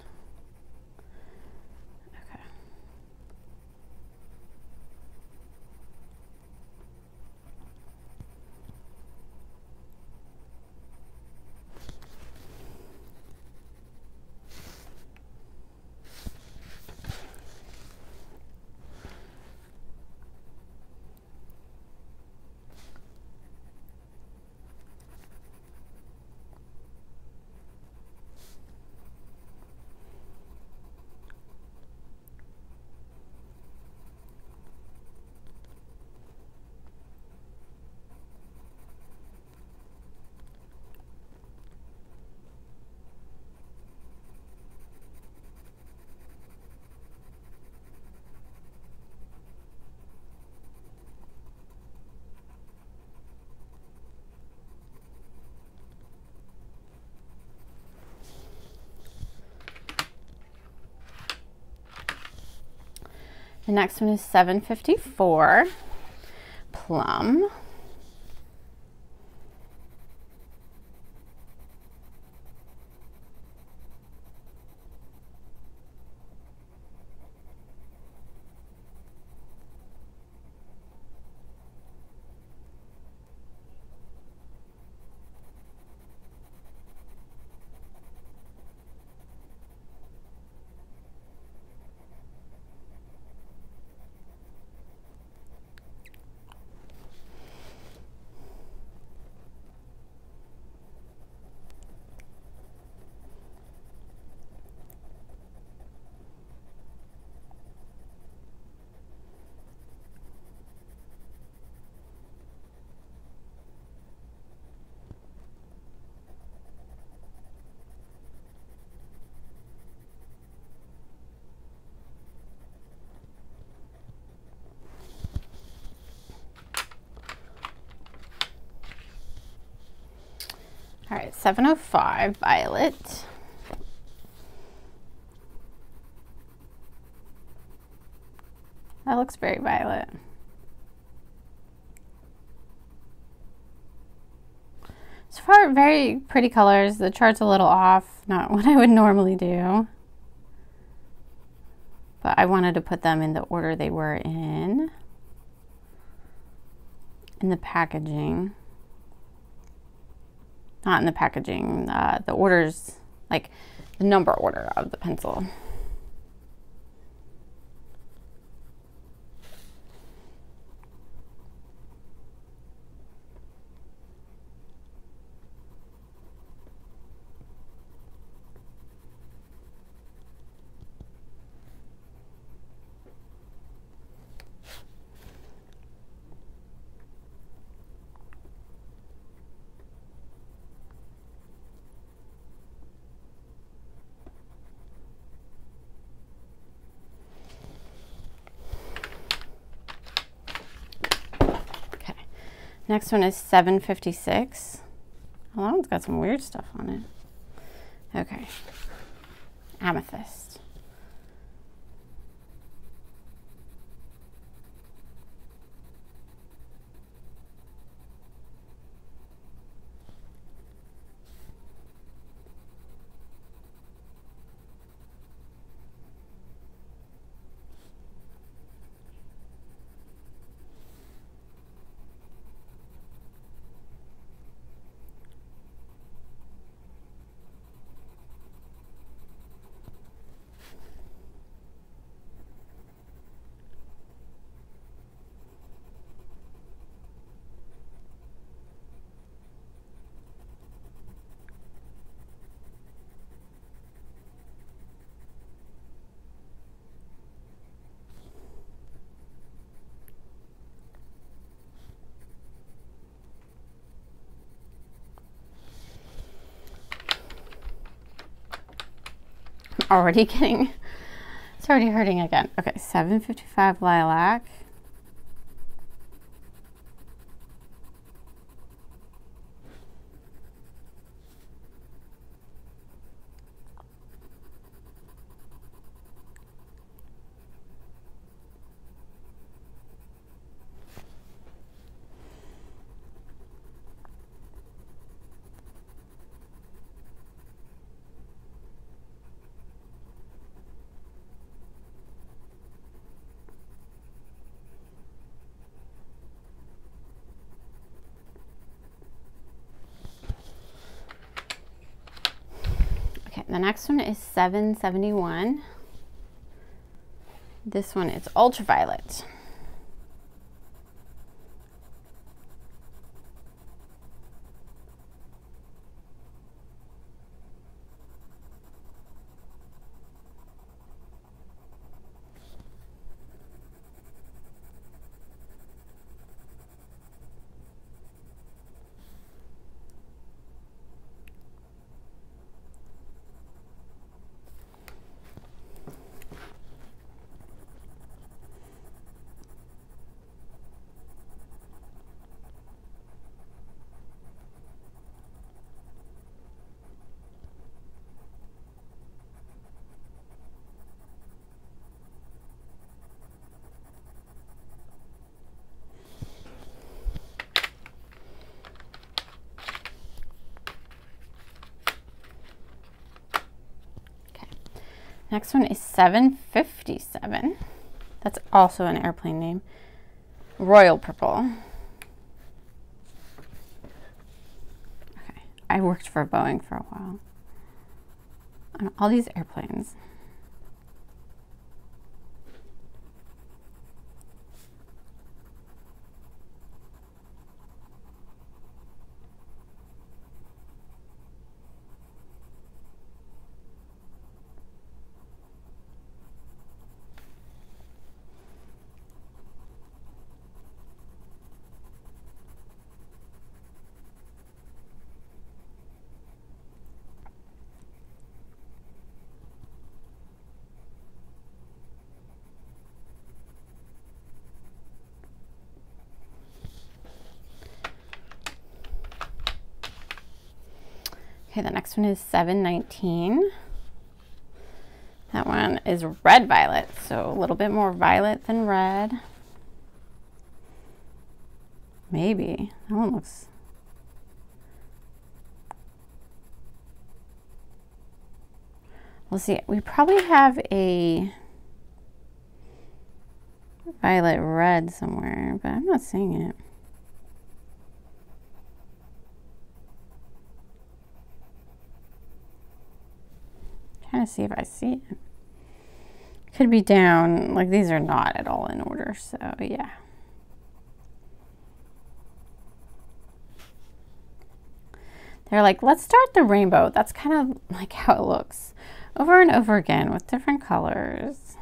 Speaker 1: The next one is 754, plum. All right, 705, violet. That looks very violet. So far, very pretty colors. The chart's a little off, not what I would normally do. But I wanted to put them in the order they were in the packaging. Not in the packaging, the orders, like the number order of the pencil. Next one is 756. Well, that one's got some weird stuff on it. Okay. Amethyst. Already getting, it's already hurting again. Okay, 755 lilac. The next one is 771. This one is ultraviolet. Next one is 757. That's also an airplane name. Royal purple. Okay, I worked for Boeing for a while. On all these airplanes. Okay, the next one is 719. That one is red violet, so a little bit more violet than red. Maybe. That one looks... We'll see. We probably have a violet red somewhere, but I'm not seeing it. Trying to see if I see it. Could be down, like these are not at all in order, so yeah. They're like, let's start the rainbow. That's kind of like how it looks over and over again with different colors.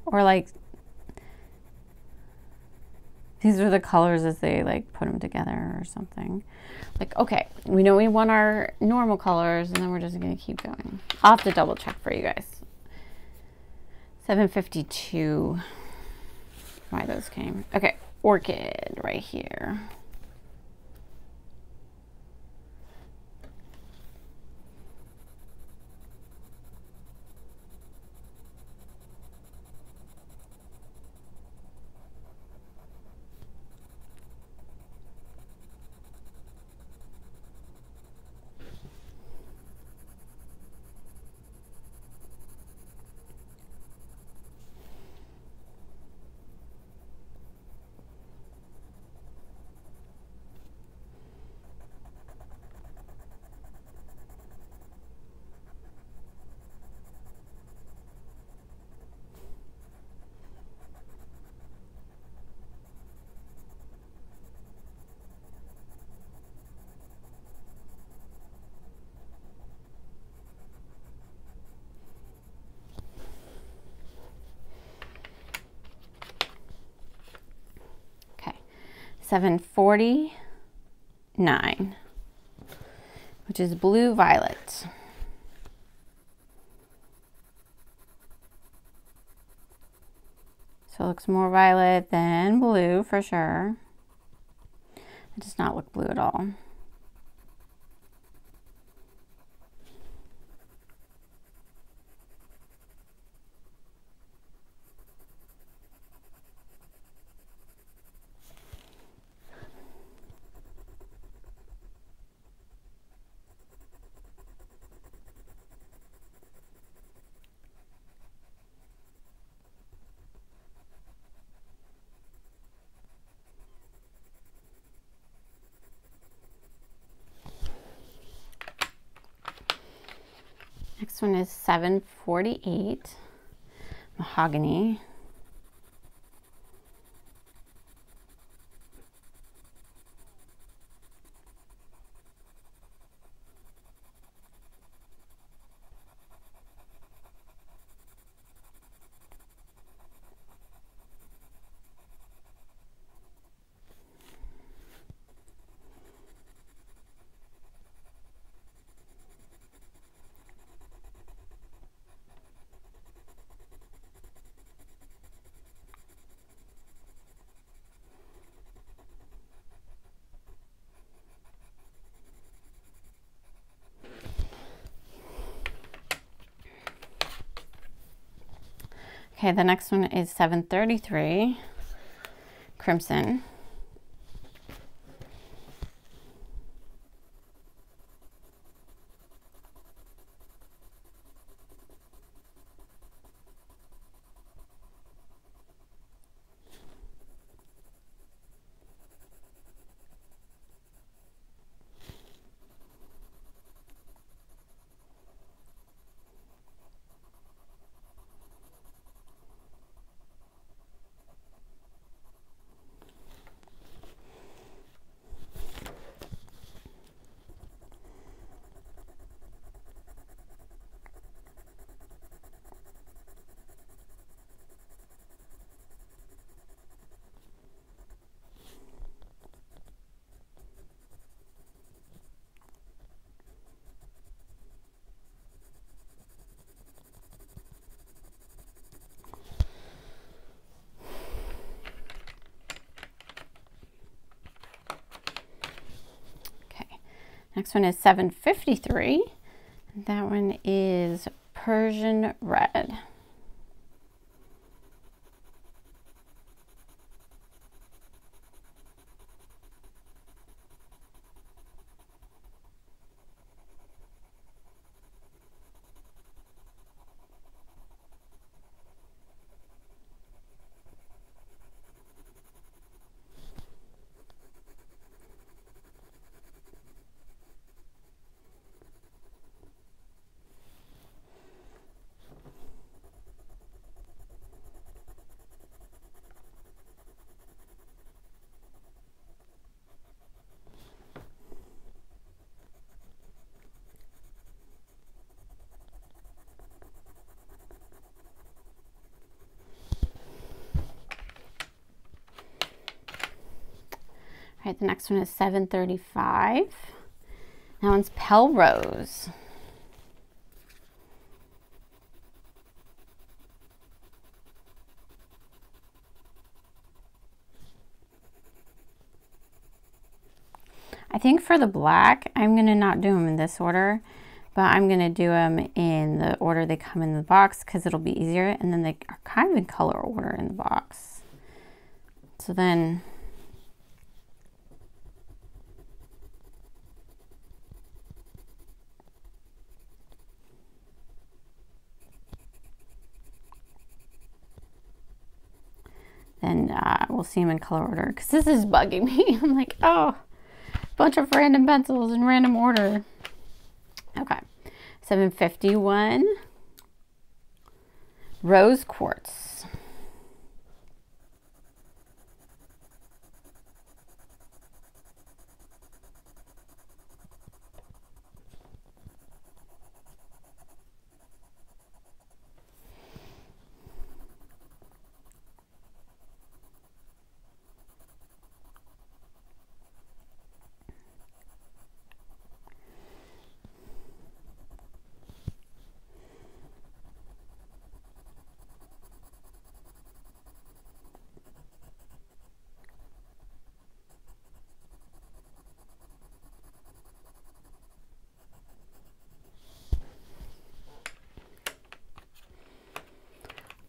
Speaker 1: Or like, these are the colors as they like put them together or something. Like, okay, we know we want our normal colors and then we're just gonna keep going. I'll have to double check for you guys. 752. why those came. Okay, orchid right here. Okay, 749, which is blue violet. So it looks more violet than blue for sure. It does not look blue at all. Next one is 748, mahogany. Okay, the next one is 733, crimson. Next one is 753. That one is Persian red. All right, the next one is 735. That one's Pelrose. I think for the black, I'm going to not do them in this order, but I'm going to do them in the order they come in the box because it'll be easier. And then they are kind of in color order in the box. So then we'll see them in color order because this is bugging me. I'm like, oh, bunch of random pencils in random order. Okay, 751 rose quartz.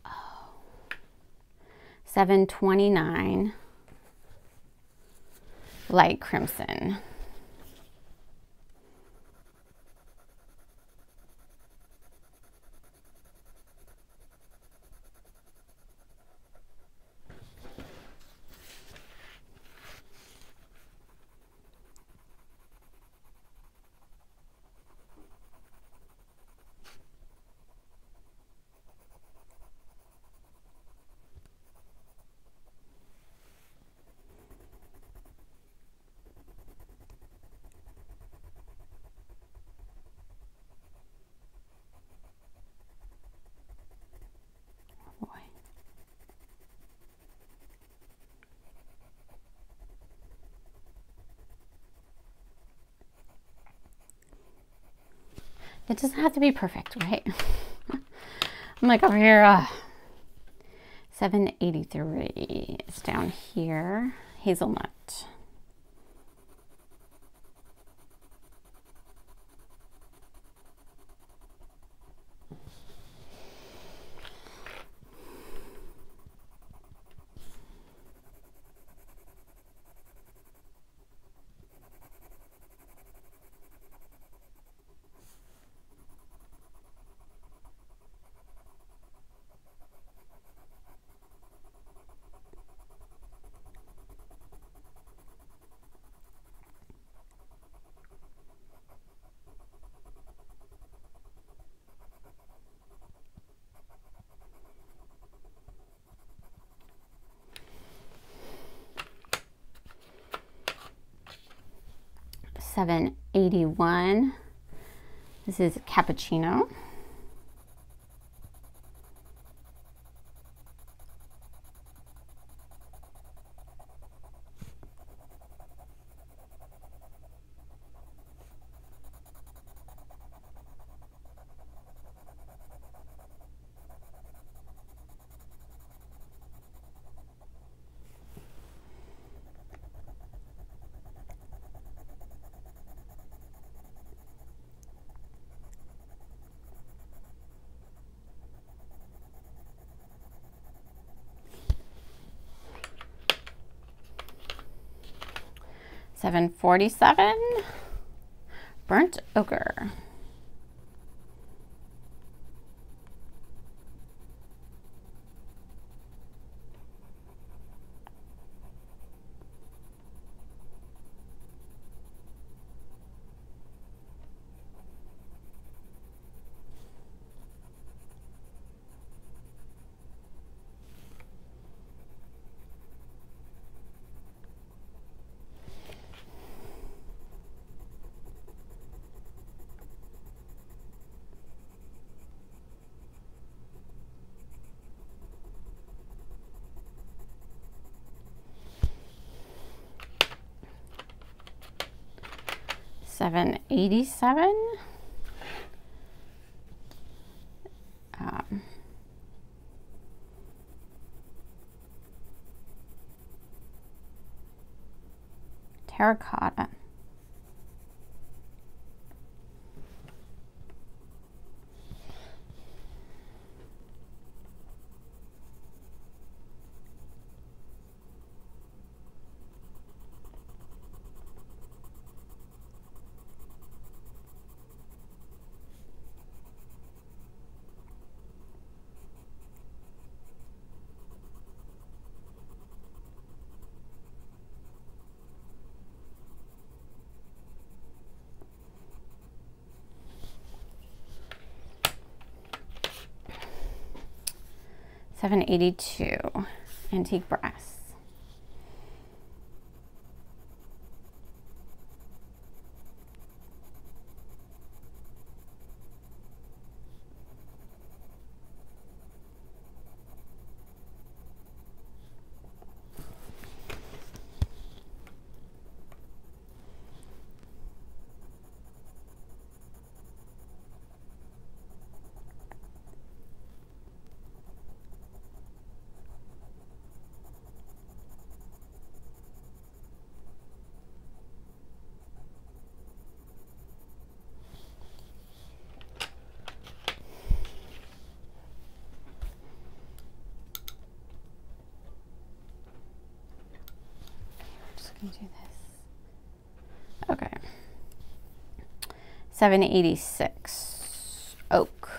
Speaker 1: Oh. 729 light crimson. It doesn't have to be perfect, right? I'm like over here, 783 is down here, hazelnut. $7.81. This is cappuccino. $7.47, burnt ochre. $7.87. Terracotta. 782 antique brass. Do this. Okay. 786 oak.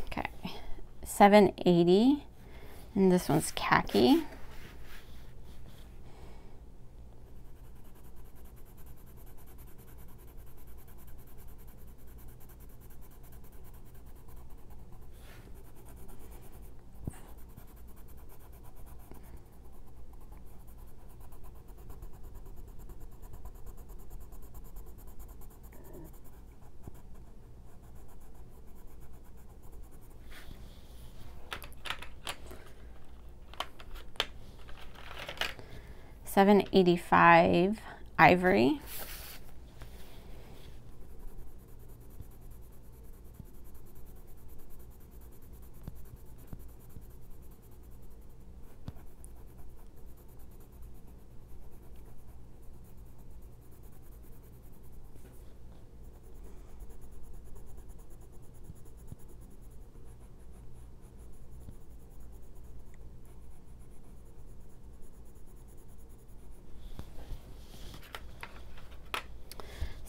Speaker 1: Okay, 780, and this one's khaki. $785 ivory.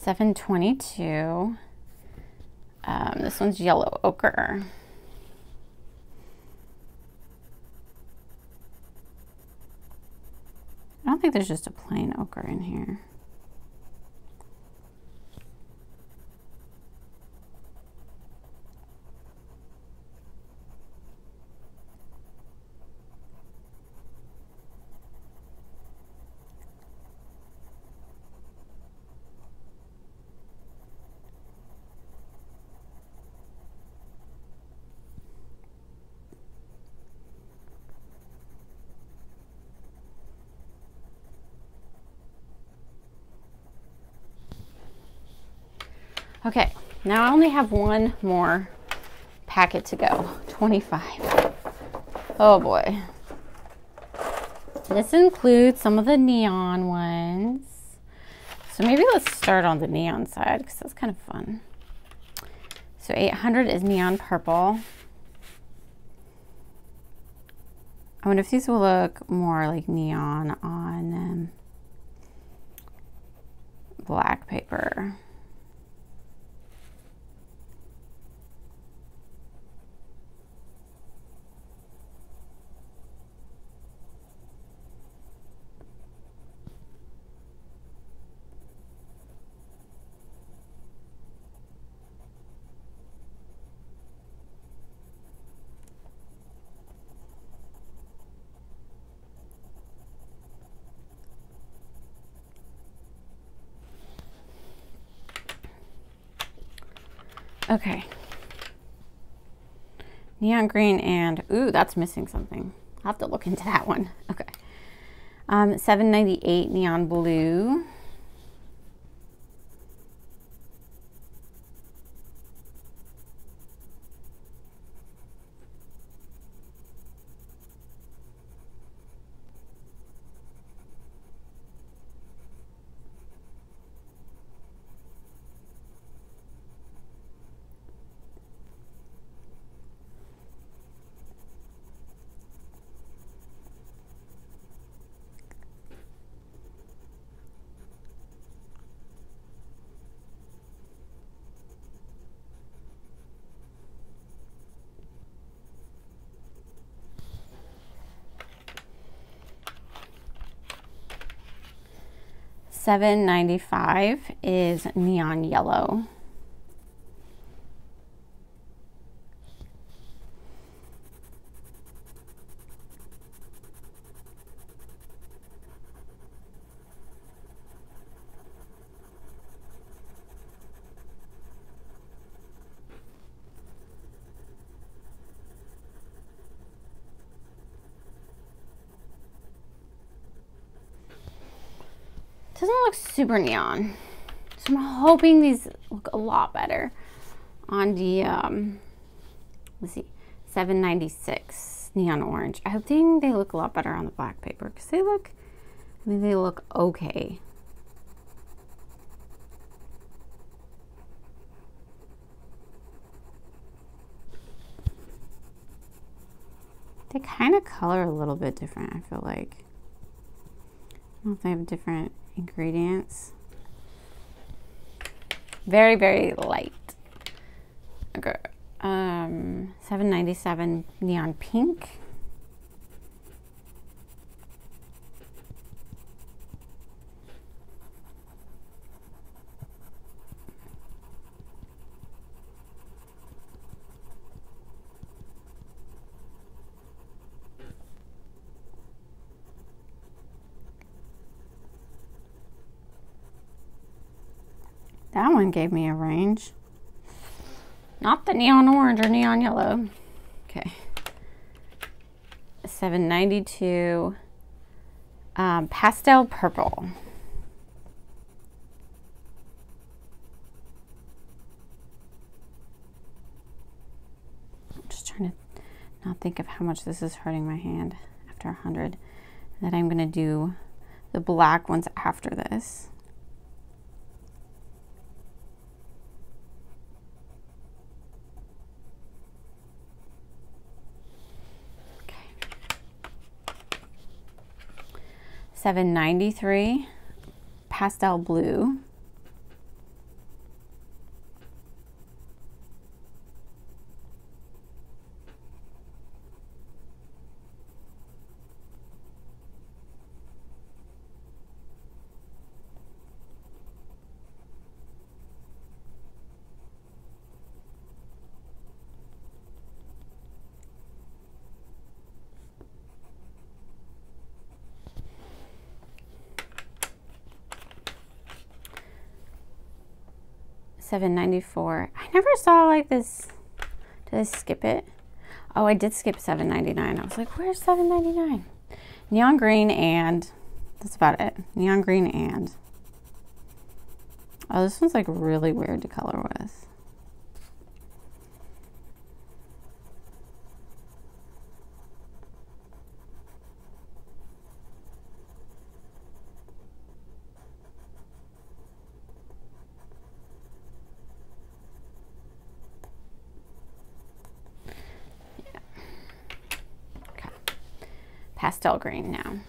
Speaker 1: $722. This one's yellow ochre. I don't think there's just a plain ochre in here. Okay, now I only have one more packet to go. 25. Oh boy. This includes some of the neon ones. So maybe let's start on the neon side because that's kind of fun. So 800 is neon purple. I wonder if these will look more like neon on black paper. Okay. Neon green and, ooh, that's missing something. I'll have to look into that one. Okay. 798 neon blue. $7.95 is Neon Yellow. Doesn't look super neon, so I'm hoping these look a lot better on the let's see, $7.96 Neon Orange. I hope they look a lot better on the black paper, because they look, I mean, they look okay. They kind of color a little bit different, I feel like. I don't know if they have different ingredients. Very, very light. Okay. $7.97 Neon Pink. That one gave me a range. Not the Neon Orange or Neon Yellow. Okay. $7.92 Pastel Purple. I'm just trying to not think of how much this is hurting my hand after 100. That I'm going to do the black ones after this. $7.93 Pastel Blue. $7.94. I never saw like this. Did I skip it? Oh, I did skip $7.99. I was like, where's $7.99? Neon green and that's about it. Neon green and. Oh, this one's like really weird to color with. Pastel green now.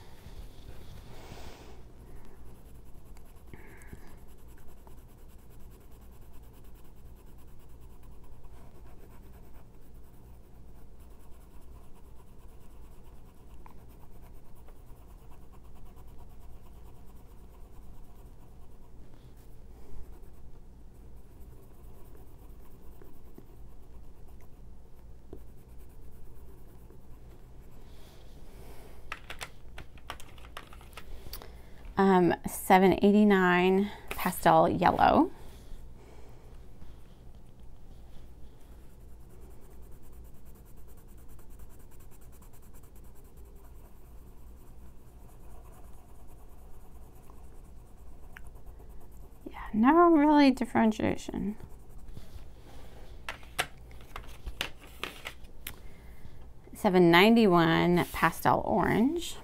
Speaker 1: $7.89 Pastel Yellow. Yeah, no really differentiation. $7.91 Pastel Orange.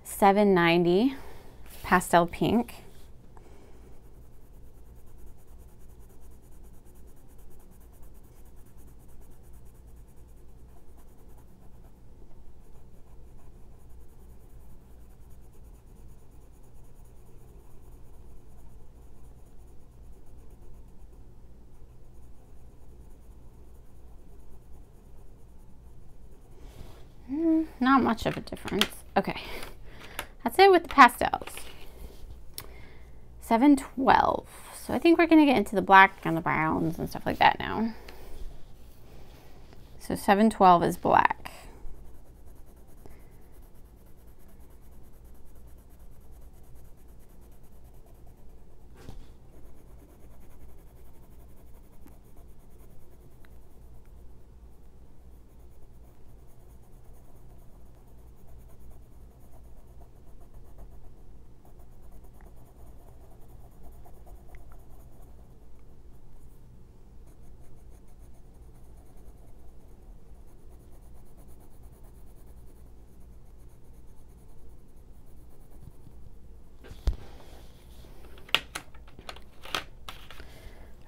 Speaker 1: $7.90 Pastel Pink. not much of a difference. Okay, that's it with the pastels. 712. So I think we're gonna get into the black and the browns and stuff like that now. So 712 is black.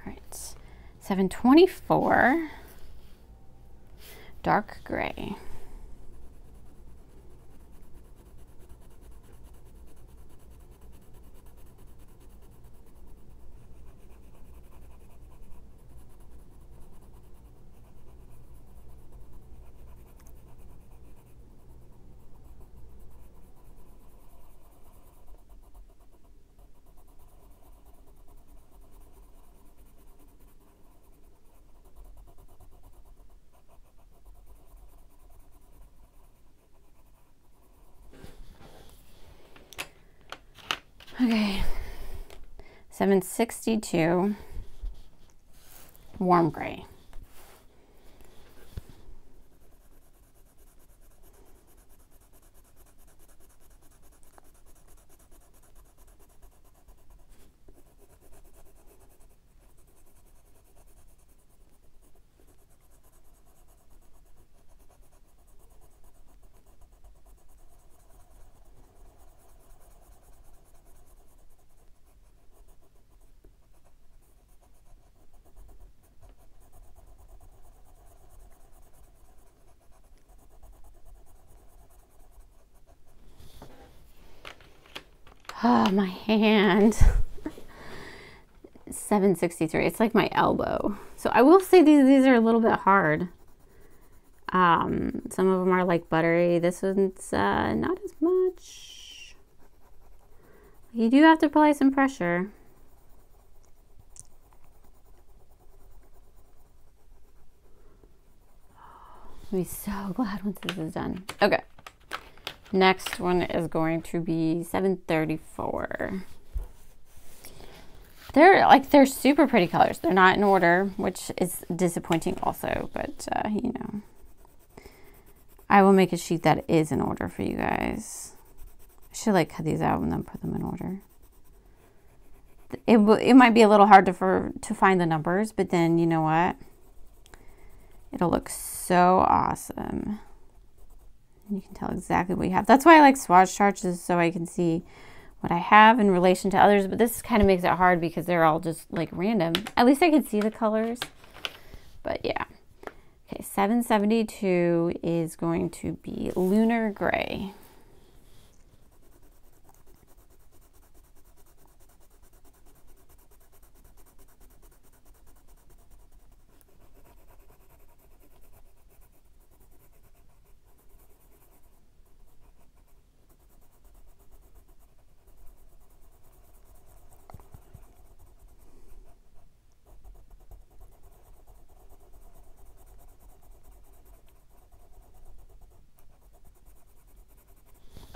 Speaker 1: All right, 724, dark gray. Okay, 762, warm gray. Oh, my hand. 763. It's like my elbow. So I will say these are a little bit hard. Some of them are like buttery. This one's not as much. You do have to apply some pressure. I'll be so glad once this is done. Okay. Next one is going to be 734. They're super pretty colors. They're not in order, which is disappointing also, but you know, I will make a sheet that is in order for you guys. I should like cut these out and then put them in order. It might be a little hard to find the numbers, but then you know what? It'll look so awesome. You can tell exactly what you have. That's why I like swatch charts, is so I can see what I have in relation to others. But this kind of makes it hard because they're all just like random. At least I can see the colors. But yeah. Okay, 772 is going to be lunar gray.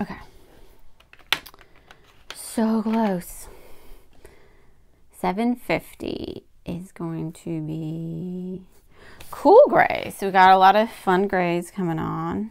Speaker 1: Okay. So close. 750 is going to be cool gray. So we got a lot of fun grays coming on.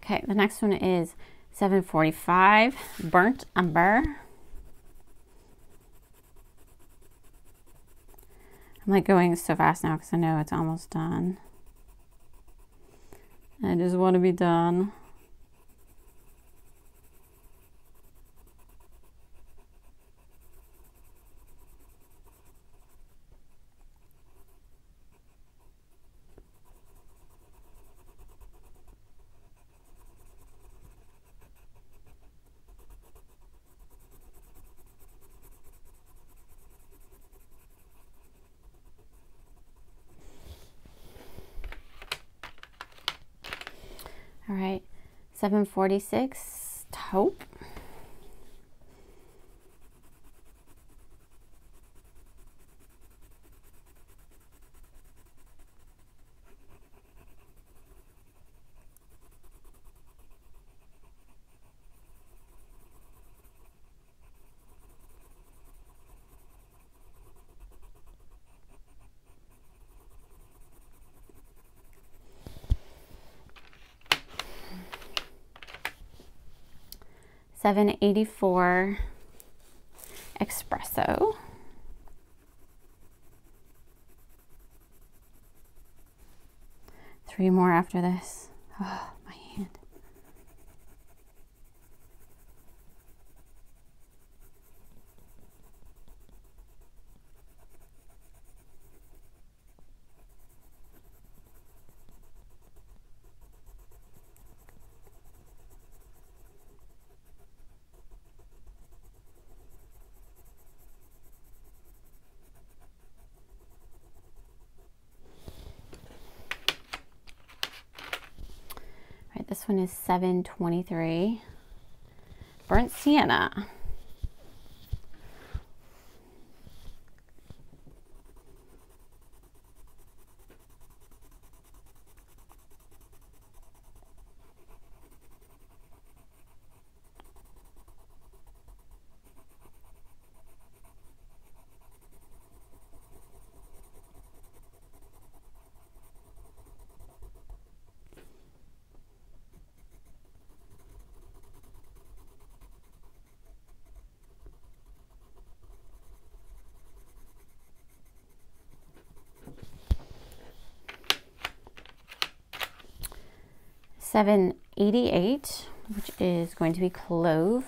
Speaker 1: Okay, the next one is 745, burnt umber. I'm like going so fast now because I know it's almost done. I just want to be done. All right, 746 taupe. $7.84 espresso. Three more after this. Oh, my hand. This one is 723 burnt sienna. $7.88, which is going to be clove.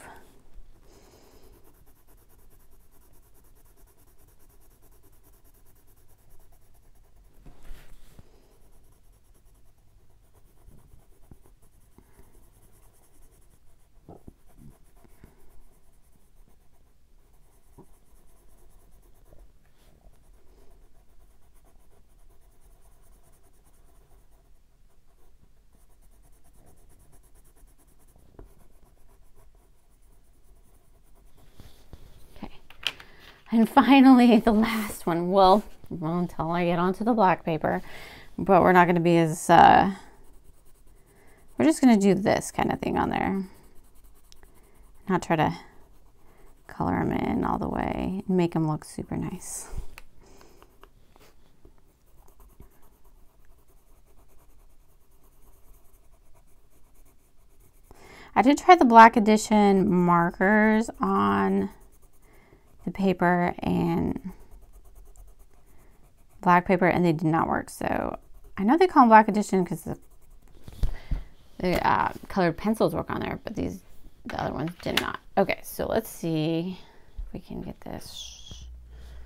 Speaker 1: And finally, the last one. Well, until I get onto the black paper, but we're not going to be as, we're just going to do this kind of thing on there. Not try to color them in all the way and make them look super nice. I did try the Black Edition markers on the paper and black paper, and they did not work. So I know they call them Black Edition because the colored pencils work on there, but the other ones did not. Okay, so let's see if we can get this.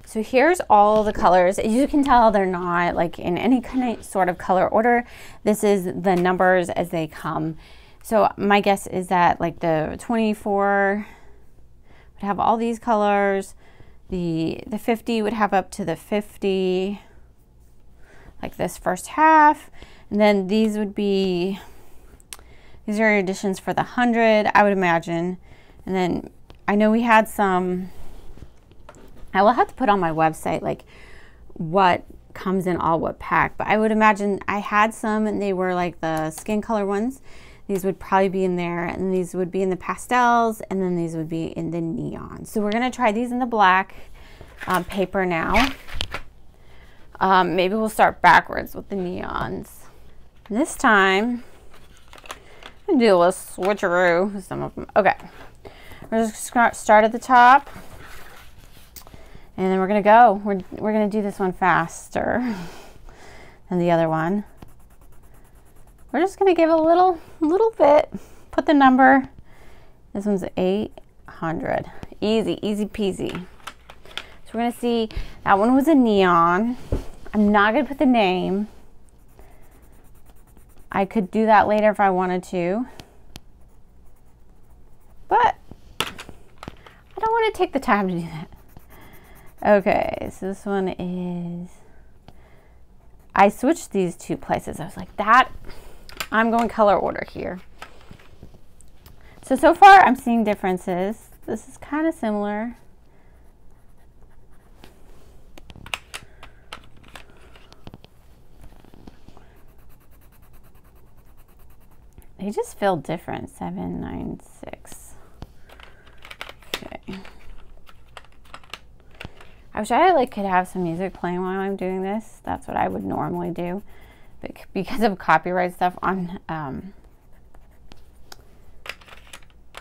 Speaker 1: So here's all the colors. As you can tell, they're not like in any kind of sort of color order. This is the numbers as they come. So my guess is that like the 24 would have all these colors. The 50 would have up to the 50, like this first half. And then these would be, these are additions for the 100, I would imagine. And then I know we had some, I will have to put on my website like what comes in all what pack, but I would imagine I had some and they were like the skin color ones. These would probably be in there, and these would be in the pastels, and then these would be in the neon. So we're gonna try these in the black paper now. Maybe we'll start backwards with the neons. This time, I'm gonna do a little switcheroo with some of them. Okay, we're just gonna start at the top. And then we're gonna go. We're gonna do this one faster than the other one. We're just gonna give a little bit. Put the number. This one's 800. Easy, easy peasy. So we're gonna see, that one was a neon. I'm not gonna put the name. I could do that later if I wanted to. But I don't want to take the time to do that. Okay, so this one is, I switched these two places. I was like, I'm going color order here. So far I'm seeing differences. This is kind of similar. They just feel different. 796. Okay. I wish I could have some music playing while I'm doing this. That's what I would normally do. But because of copyright stuff on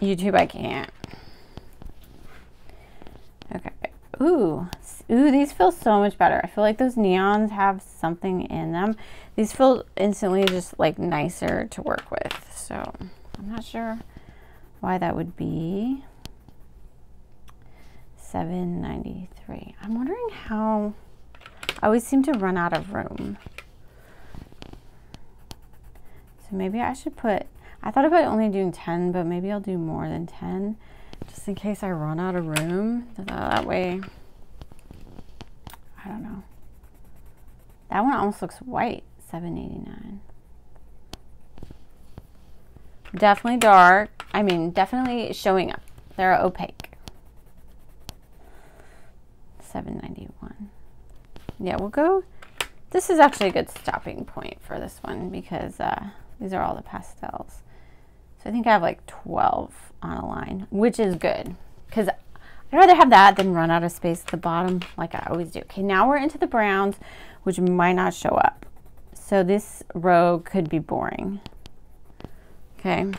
Speaker 1: YouTube, I can't. Okay. Ooh, these feel so much better. I feel like those neons have something in them. These feel instantly just like nicer to work with. So I'm not sure why that would be. 793. I'm wondering how I always seem to run out of room. So maybe I should put, I thought about only doing 10, but maybe I'll do more than 10 just in case I run out of room. That way, I don't know. That one almost looks white. 789. Definitely dark. I mean, definitely showing up. They're opaque. 791. Yeah, we'll go. This is actually a good stopping point for this one because these are all the pastels. So I think I have like 12 on a line, which is good because I'd rather have that than run out of space at the bottom like I always do. Okay, now we're into the browns, which might not show up. So this row could be boring. Okay.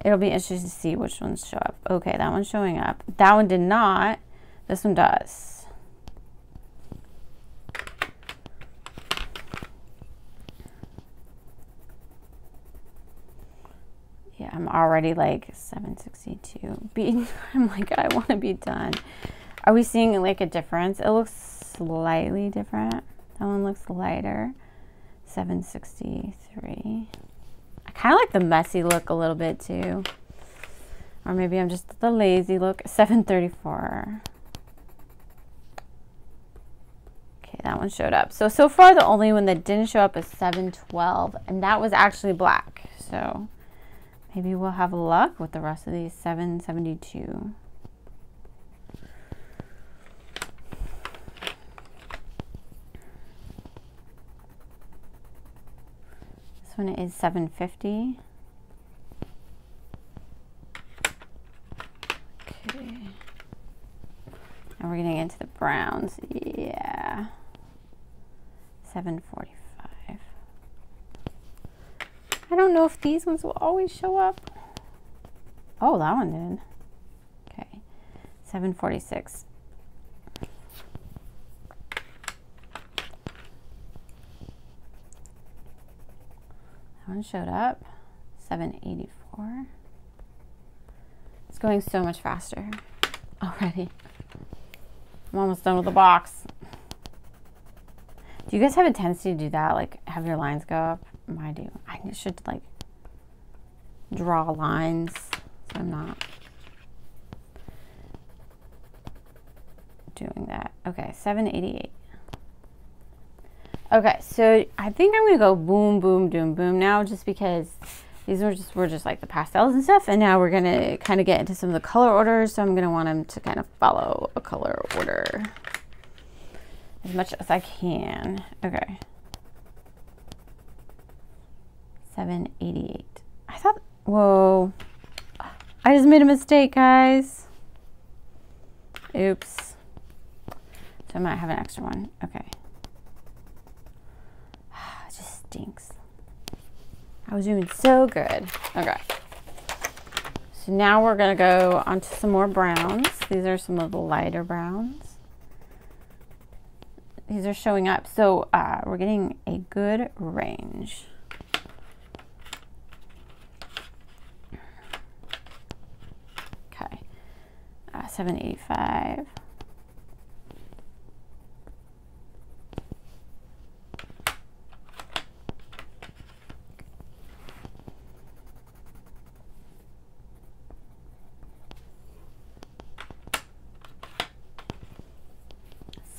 Speaker 1: It'll be interesting to see which ones show up. Okay, that one's showing up. That one did not. This one does. Yeah, I'm already like 762. I'm like, I want to be done. Are we seeing like a difference? It looks slightly different. That one looks lighter. 763. I kind of like the messy look a little bit too. Or maybe I'm just the lazy look. 734. Okay, that one showed up. So far the only one that didn't show up is 712. And that was actually black. So maybe we'll have luck with the rest of these. 772. This one is 750. Okay. And we're getting into the browns. Yeah. 745. I don't know if these ones will always show up. Oh, that one did. Okay. 746. That one showed up. 784. It's going so much faster already. I'm almost done with the box. Do you guys have a tendency to do that? Like have your lines go up? I do. I should like draw lines. So I'm not doing that. Okay, 788. Okay, so I think I'm gonna go boom, boom, doom, boom now, just because these were just like the pastels and stuff, and now we're gonna kind of get into some of the color orders. So I'm gonna want them to kind of follow a color order as much as I can. Okay, 788. I thought, whoa, I just made a mistake, guys. Oops. So I might have an extra one. Okay. It just stinks. I was doing so good. Okay. So now we're going to go on to some more browns. These are some of the lighter browns. These are showing up, so we're getting a good range. Okay, 785.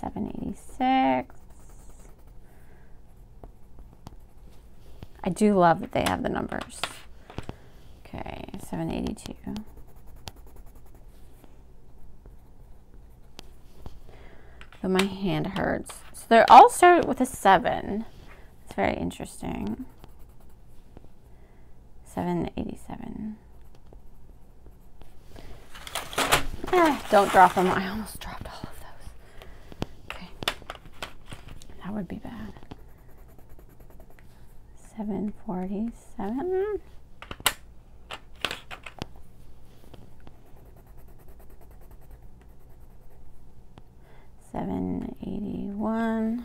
Speaker 1: $7.86. I do love that they have the numbers. Okay, $7.82. But my hand hurts. So they all start with a 7. It's very interesting. $7.87. Don't drop them. I almost dropped all of those. Okay. That would be bad. $7.47. $7.81.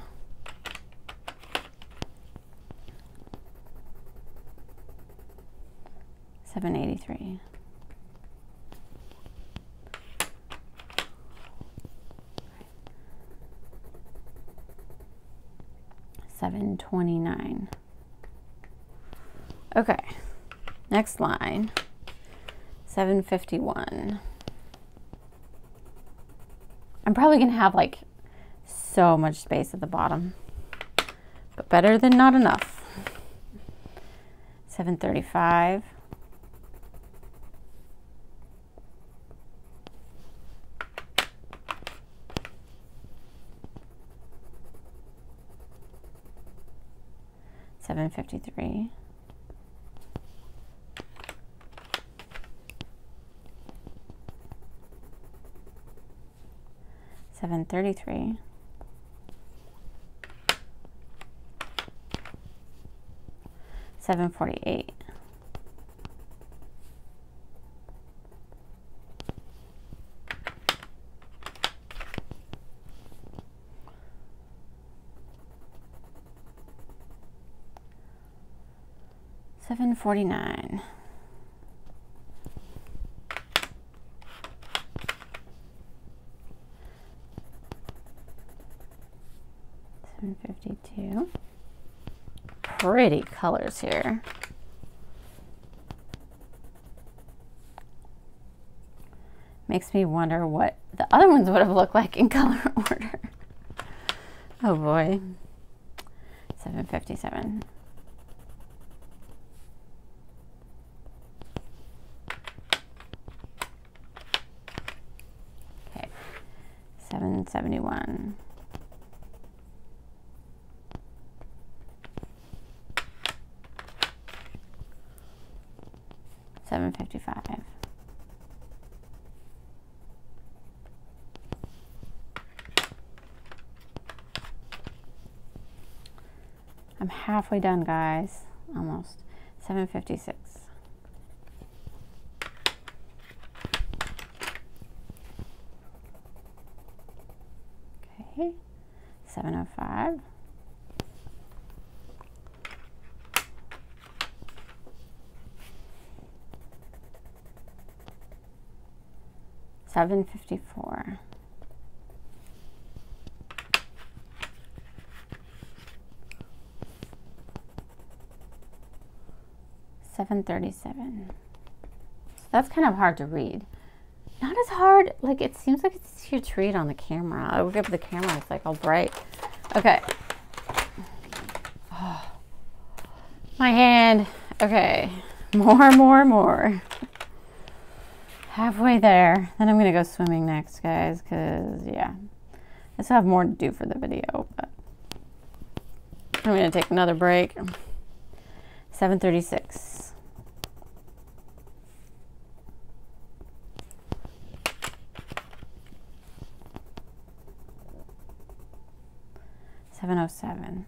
Speaker 1: $7.83. $7.29. Okay, next line, $7.51. I'm probably gonna have like so much space at the bottom, but better than not enough. $7.35. $7.53. $7.33. $7.48. $7.49. $7.52. Pretty colors here. Makes me wonder what the other ones would have looked like in color order. Oh boy. $7.57. Okay. $7.71. $7.55. I'm halfway done, guys. Almost. $7.56. Okay. $7.05. $7.54. $7.37. So that's kind of hard to read. Not as hard, like it seems like it's easier to read on the camera. I look up the camera, it's like all bright. Okay. Oh, my hand. Okay. More. Halfway there. Then I'm going to go swimming next, guys, because, yeah. I still have more to do for the video, but I'm going to take another break. $7.36. $7.07.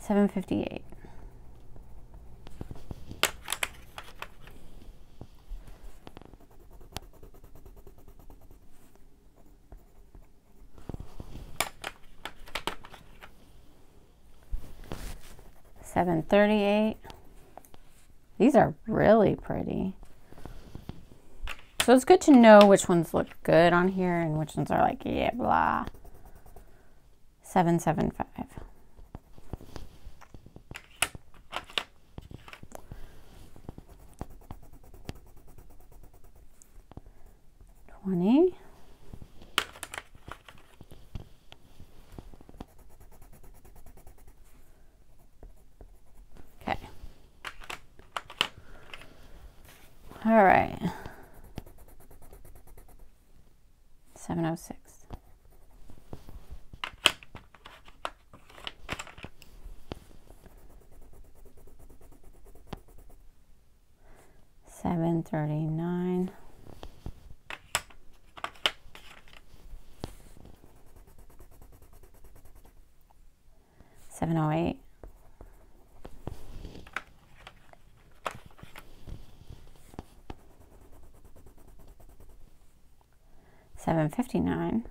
Speaker 1: 758. $738. These are really pretty. So it's good to know which ones look good on here and which ones are like, yeah, blah. 775. $20. Okay. All right. 706. $739. $708. $759.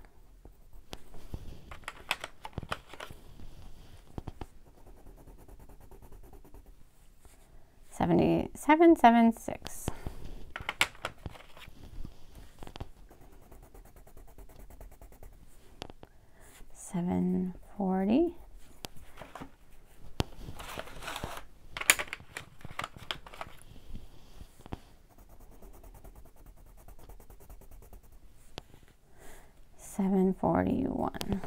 Speaker 1: $776. $740. $741.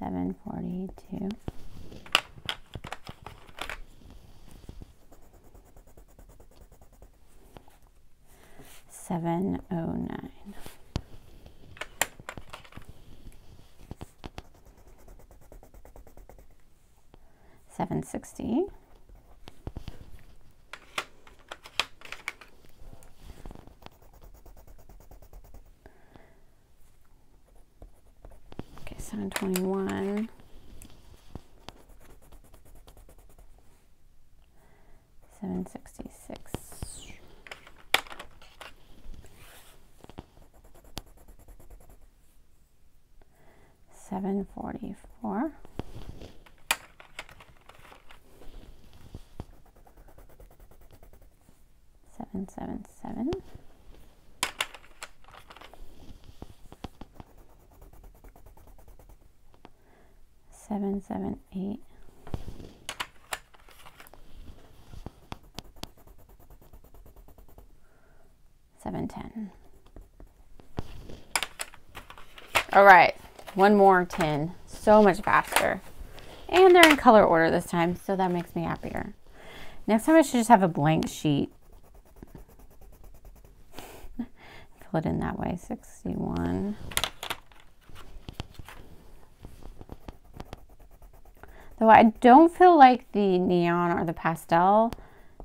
Speaker 1: $742. $709. $760. Okay, $721. $766. $744. $777. $778. $710. All right, one more 10. So much faster. And they're in color order this time, so that makes me happier. Next time I should just have a blank sheet. Fill it in that way. 61. Though I don't feel like the neon or the pastel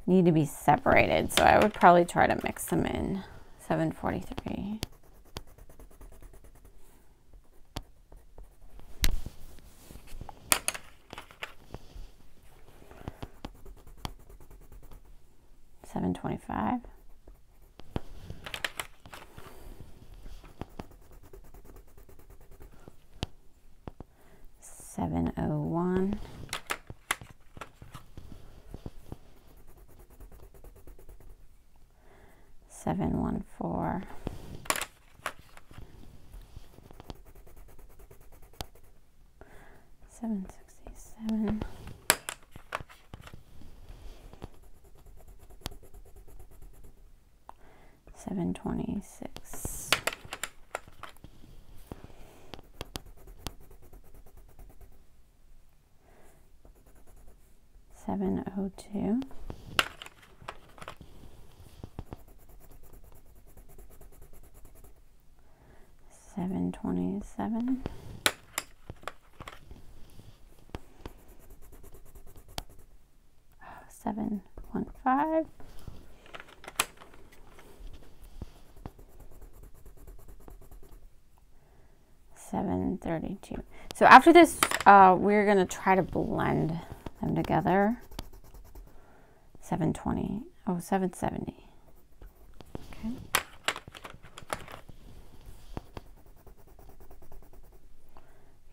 Speaker 1: need to be separated, so I would probably try to mix them in. 743. $725. $701. $714. $767. $726. $702. $727. $715. 732. So after this, we're going to try to blend them together. 720. Oh, 770. Okay.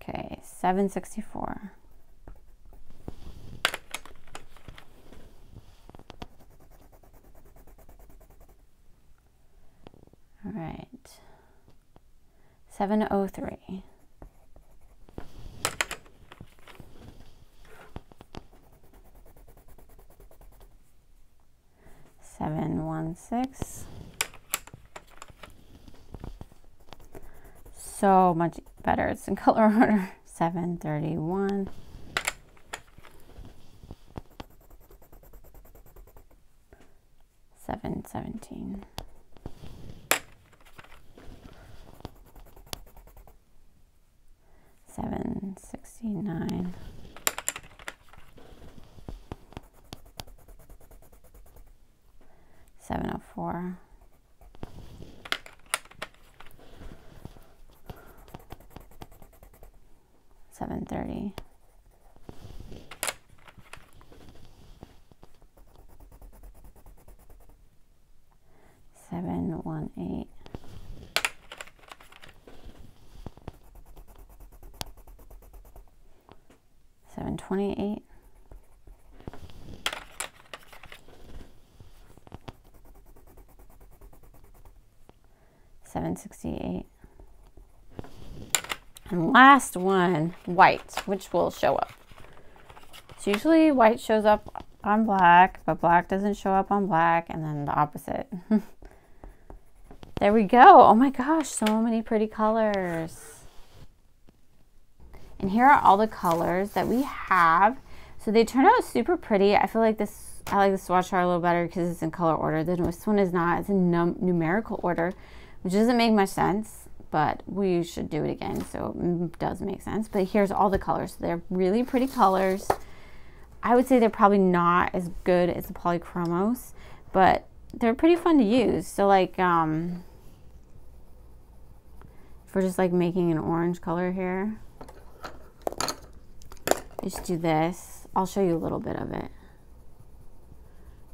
Speaker 1: Okay, 764. All right. 703. 716. So much better. It's in color order. 731. 717. 769. 704. 730. 718. 728. 768. And last one, white, which will show up. So usually white shows up on black, but black doesn't show up on black, and then the opposite. There we go. Oh my gosh, so many pretty colors. And here are all the colors that we have. So they turn out super pretty. I feel like this, I like this swatch chart a little better because it's in color order. This one is not. It's in numerical order, which doesn't make much sense, but we should do it again, so it does make sense. But here's all the colors. They're really pretty colors. I would say they're probably not as good as the Polychromos, but they're pretty fun to use. So like, if we're just like making an orange color here, just do this. I'll show you a little bit of it.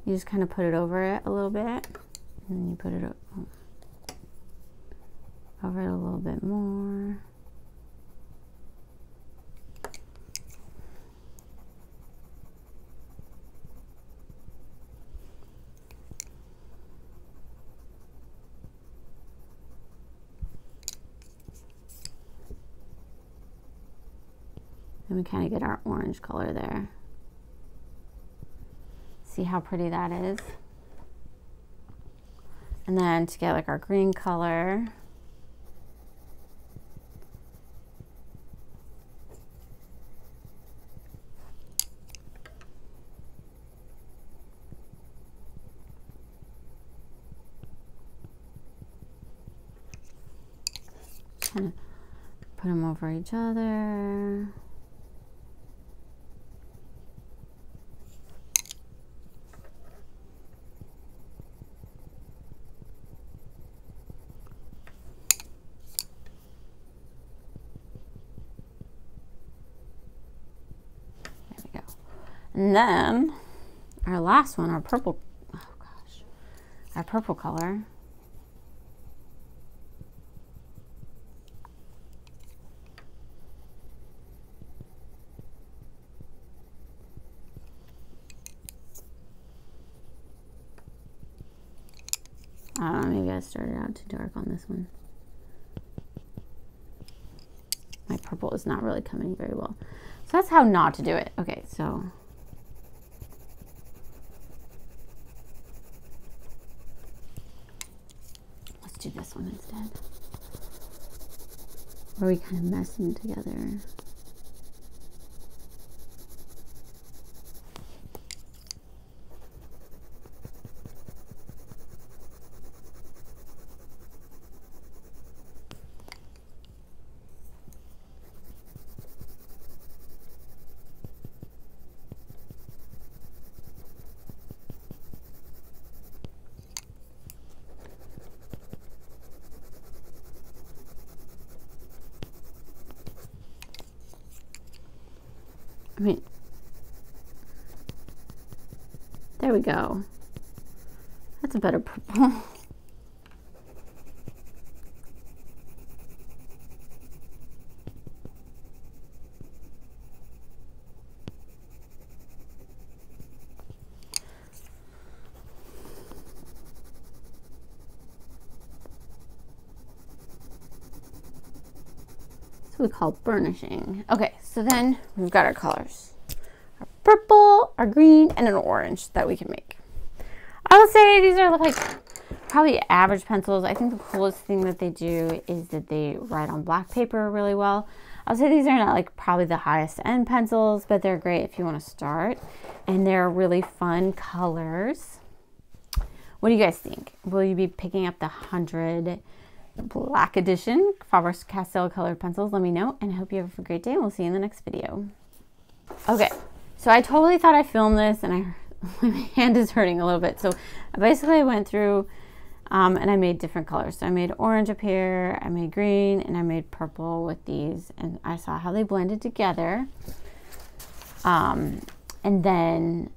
Speaker 1: You just kind of put it over it a little bit, and then you put it over it a little bit more. And we kind of get our orange color there. See how pretty that is? And then to get like our green color, kind of put them over each other. And then our last one, our purple, oh gosh, our purple color. I don't know, maybe I started out too dark on this one. My purple is not really coming very well. So that's how not to do it. Okay, so let's do this one instead, where we kind of mesh them together. I mean, there we go. That's a better purple. We call burnishing. Okay, so then we've got our colors. Our purple, our green, and an orange that we can make. I would say these are like probably average pencils. I think the coolest thing that they do is that they write on black paper really well. I'll say these are not like probably the highest end pencils, but they're great if you want to start. And they're really fun colors. What do you guys think? Will you be picking up the 100 Black Edition Faber-Castell colored pencils? Let me know, and I hope you have a great day, and we'll see you in the next video. Okay, so I totally thought I filmed this, and my hand is hurting a little bit. So basically I went through and I made different colors. So I made orange up here, I made green, and I made purple with these, and I saw how they blended together. And then